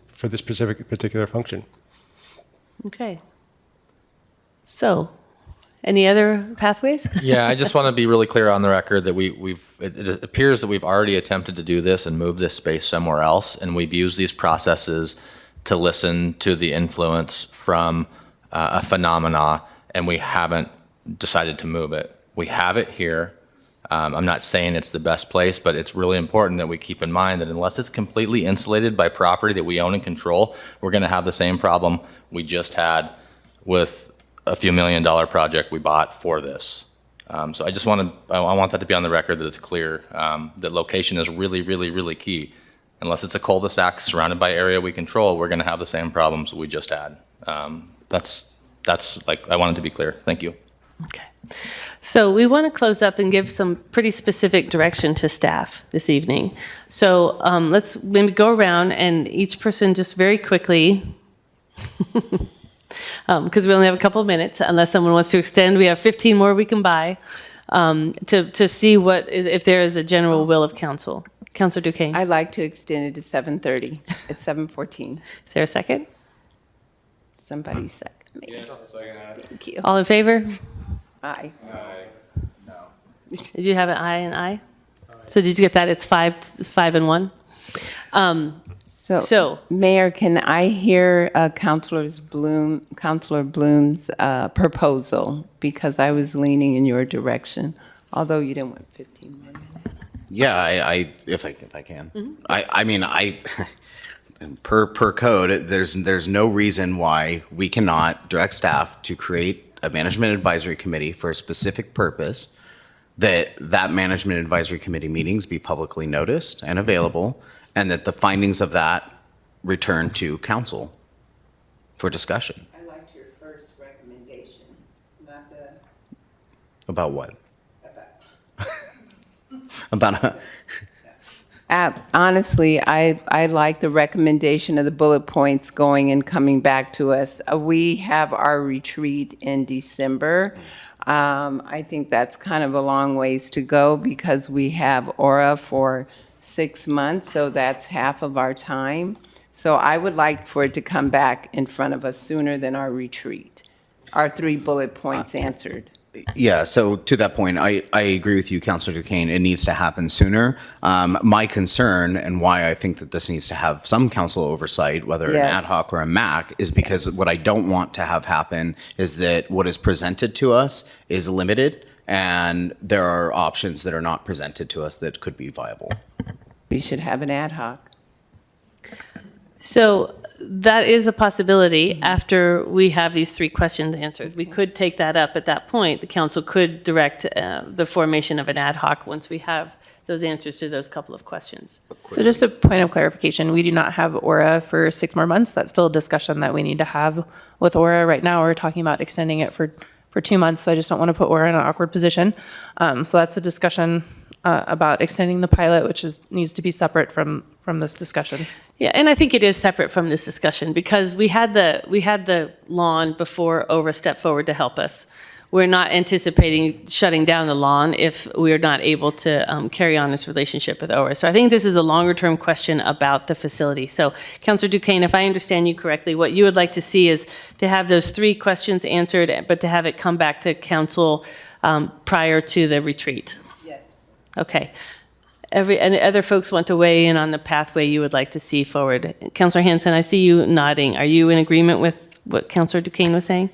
[SPEAKER 5] for this particular function.
[SPEAKER 1] Okay. So, any other pathways?
[SPEAKER 8] Yeah, I just want to be really clear on the record that it appears that we've already attempted to do this and move this space somewhere else, and we've used these processes to listen to the influence from a phenomena, and we haven't decided to move it. We have it here. I'm not saying it's the best place, but it's really important that we keep in mind that unless it's completely insulated by property that we own and control, we're going to have the same problem we just had with a few $1 million project we bought for this. So I just want that to be on the record that it's clear that location is really, really, really key. Unless it's a cul-de-sac surrounded by area we control, we're going to have the same problems we just had. That's like, I wanted to be clear. Thank you.
[SPEAKER 1] Okay. So we want to close up and give some pretty specific direction to staff this evening. So let's maybe go around and each person just very quickly, because we only have a couple of minutes, unless someone wants to extend, we have 15 more we can buy, to see if there is a general will of council. Councilor Duquesne.
[SPEAKER 12] I'd like to extend it to 7:30. It's 7:14.
[SPEAKER 1] Is there a second?
[SPEAKER 12] Somebody second me. Thank you.
[SPEAKER 1] All in favor?
[SPEAKER 12] Aye.
[SPEAKER 1] Did you have an aye and aye? So did you get that? It's 5 and 1? So-
[SPEAKER 12] Mayor, can I hear Councilor Bloom's proposal? Because I was leaning in your direction, although you didn't want 15 more minutes.
[SPEAKER 10] Yeah, if I can. I mean, per code, there's no reason why we cannot direct staff to create a management advisory committee for a specific purpose, that management advisory committee meetings be publicly noticed and available, and that the findings of that return to council for discussion.
[SPEAKER 12] I liked your first recommendation.
[SPEAKER 10] About what? About
[SPEAKER 12] Honestly, I like the recommendation of the bullet points going and coming back to us. We have our retreat in December. I think that's kind of a long ways to go because we have OHRA for 6 months, so that's half of our time. So I would like for it to come back in front of us sooner than our retreat. Our 3 bullet points answered.
[SPEAKER 10] Yeah, so to that point, I agree with you, Councilor Duquesne. It needs to happen sooner. My concern and why I think that this needs to have some council oversight, whether an ad
[SPEAKER 12] Yes.
[SPEAKER 10] hoc or a MAC, is because what I don't want to have happen is that what is presented to us is limited and there are options that are not presented to us that could be viable.
[SPEAKER 12] We should have an ad hoc.
[SPEAKER 1] So that is a possibility after we have these 3 questions answered. We could take that up at that point. The council could direct the formation of an ad hoc once we have those answers to those couple of questions.
[SPEAKER 2] So just a point of clarification, we do not have OHRA for 6 more months. That's still a discussion that we need to have with OHRA. Right now, we're talking about extending it for 2 months, so I just don't want to put OHRA in an awkward position. So that's a discussion about extending the pilot, which needs to be separate from this discussion.
[SPEAKER 1] Yeah, and I think it is separate from this discussion because we had the lawn before OHRA stepped forward to help us. We're not anticipating shutting down the lawn if we're not able to carry on this relationship with OHRA. So I think this is a longer term question about the facility. So Councilor Duquesne, if I understand you correctly, what you would like to see is to have those 3 questions answered, but to have it come back to council prior to the retreat.
[SPEAKER 12] Yes.
[SPEAKER 1] Okay. And other folks want to weigh in on the pathway you would like to see forward. Councilor Hansen, I see you nodding. Are you in agreement with what Councilor Duquesne was saying?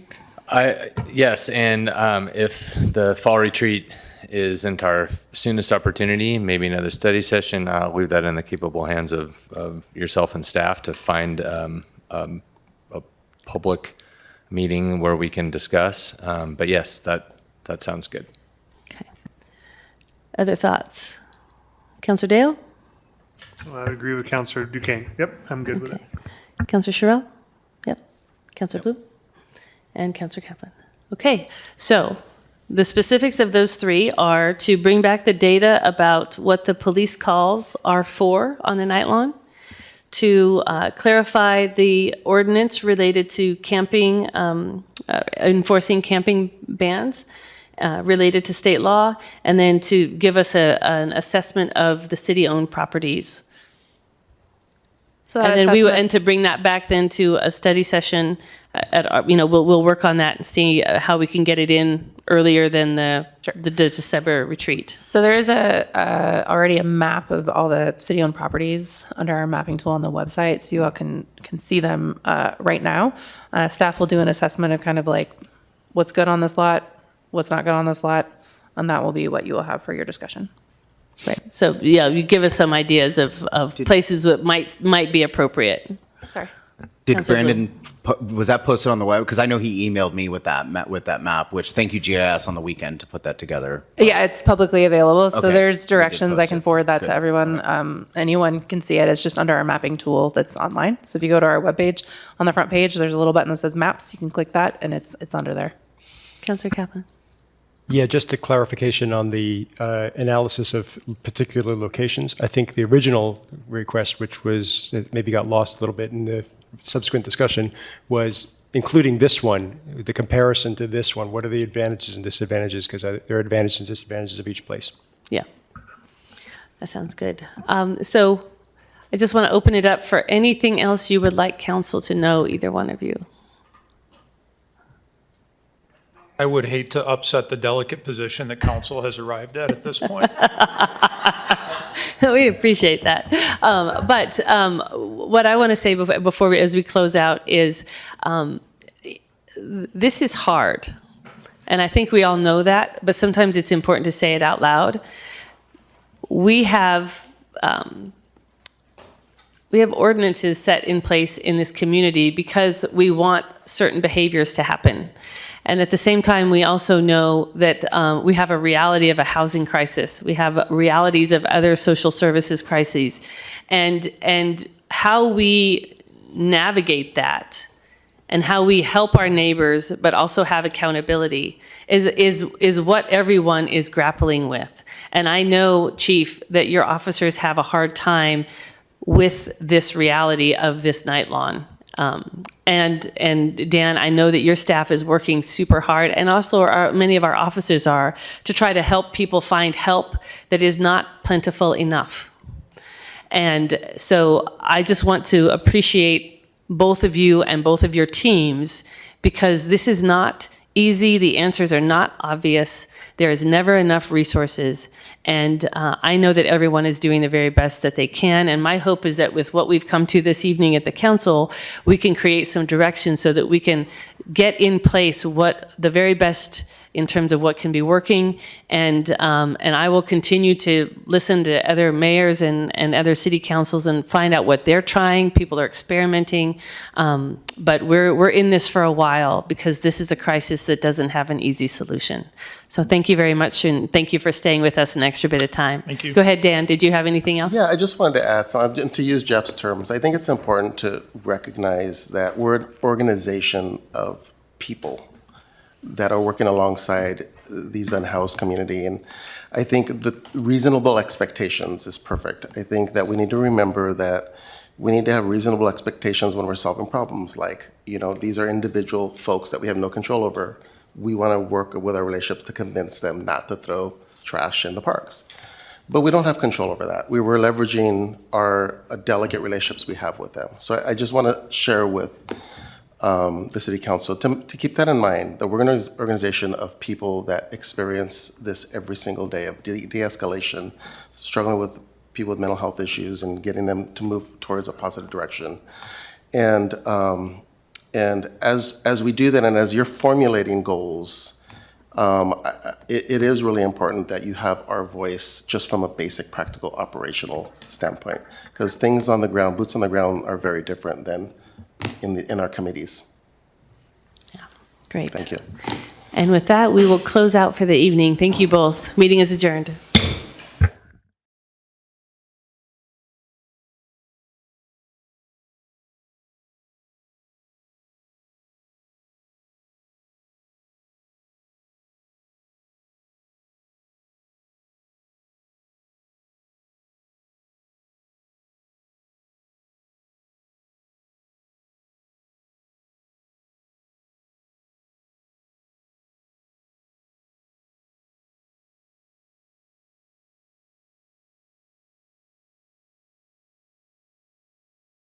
[SPEAKER 6] Yes, and if the fall retreat isn't our soonest opportunity, maybe another study session, I'll leave that in the capable hands of yourself and staff to find a public meeting where we can discuss. But yes, that sounds good.
[SPEAKER 1] Okay. Other thoughts? Councilor Dale?
[SPEAKER 3] Well, I would agree with Councilor Duquesne. Yep, I'm good with it.
[SPEAKER 1] Councilor Sherrill? Yep. Councilor Blue? And Councilor Kaplan. Okay, so the specifics of those 3 are to bring back the data about what the police calls are for on the night lawn, to clarify the ordinance related to camping, enforcing camping bans related to state law, and then to give us an assessment of the city-owned properties.
[SPEAKER 2] So that
[SPEAKER 1] And then
[SPEAKER 2] assessment-
[SPEAKER 1] and to bring that back then to a study session we'll work on that and see how we can get it in earlier than the December retreat.
[SPEAKER 2] So there is already a map of all the city-owned properties under our mapping tool on the website, so you all can see them right now. Staff will do an assessment of kind of like what's good on this lot, what's not good on this lot, and that will be what you will have for your discussion.
[SPEAKER 1] Right. So yeah, you give us some ideas of places that might be appropriate.
[SPEAKER 2] Sorry.
[SPEAKER 10] Did
[SPEAKER 1] Councilor
[SPEAKER 10] Brandon, was that posted on the web? Because I know he emailed me with that map, which thank you GIS on the weekend to put that together.
[SPEAKER 2] Yeah, it's publicly available, so
[SPEAKER 10] Okay.
[SPEAKER 2] there's
[SPEAKER 10] We did
[SPEAKER 2] directions. I
[SPEAKER 10] post
[SPEAKER 2] can
[SPEAKER 10] it.
[SPEAKER 2] forward that
[SPEAKER 10] Good.
[SPEAKER 2] to everyone. Anyone can see it. It's just under our mapping tool that's online. So if you go to our webpage, on the front page, there's a little button that says Maps. You can click that, and it's under there.
[SPEAKER 1] Councilor Kaplan.
[SPEAKER 5] Yeah, just a clarification on the analysis of particular locations. I think the original request, which was it maybe got lost a little bit in the subsequent discussion, was including this one, the comparison to this one. What are the advantages and disadvantages? Because there are advantages and disadvantages of each place.
[SPEAKER 1] Yeah, that sounds good. So I just want to open it up for anything else you would like council to know, either one of you.
[SPEAKER 11] I would hate to upset the delicate position that council has arrived at this point.
[SPEAKER 1] We appreciate that. But what I want to say before as we close out is this is hard. And I think we all know that, but sometimes it's important to say it out loud. We have ordinances set in place in this community because we want certain behaviors to happen. And at the same time, we also know that we have a reality of a housing crisis. We have realities of other social services crises. And how we navigate that and how we help our neighbors, but also have accountability is what everyone is grappling with. And I know, Chief, that your officers have a hard time with this reality of this night lawn. And Dan, I know that your staff is working super hard, and also many of our officers are, to try to help people find help that is not plentiful enough. And so I just want to appreciate both of you and both of your teams, because this is not easy. The answers are not obvious. There is never enough resources. And I know that everyone is doing the very best that they can. And my hope is that with what we've come to this evening at the council, we can create some direction so that we can get in place what the very best in terms of what can be working. And I will continue to listen to other mayors and other city councils and find out what they're trying. People are experimenting. But we're in this for a while, because this is a crisis that doesn't have an easy solution. So thank you very much, and thank you for staying with us an extra bit of time.
[SPEAKER 11] Thank you.
[SPEAKER 1] Go ahead, Dan. Did you have anything else?
[SPEAKER 9] Yeah, I just wanted to add something. To use Jeff's terms, I think it's important to recognize that we're an organization of people that are working alongside these unhoused community. And I think the reasonable expectations is perfect. I think that we need to remember that we need to have reasonable expectations when we're solving problems. Like, these are individual folks that we have no control over. We want to work with our relationships to convince them not to throw trash in the parks. But we don't have control over that. We were leveraging our delegate relationships we have with them. So I just want to share with the city council to keep that in mind, that we're an organization of people that experience this every single day of de-escalation, struggling with people with mental health issues and getting them to move towards a positive direction. And as we do that, and as you're formulating goals, it is really important that you have our voice just from a basic practical operational standpoint, because things on the ground, boots on the ground, are very different than in our committees.
[SPEAKER 1] Yeah, great.
[SPEAKER 9] Thank you.
[SPEAKER 1] And with that, we will close out for the evening. Thank you both. Meeting is adjourned.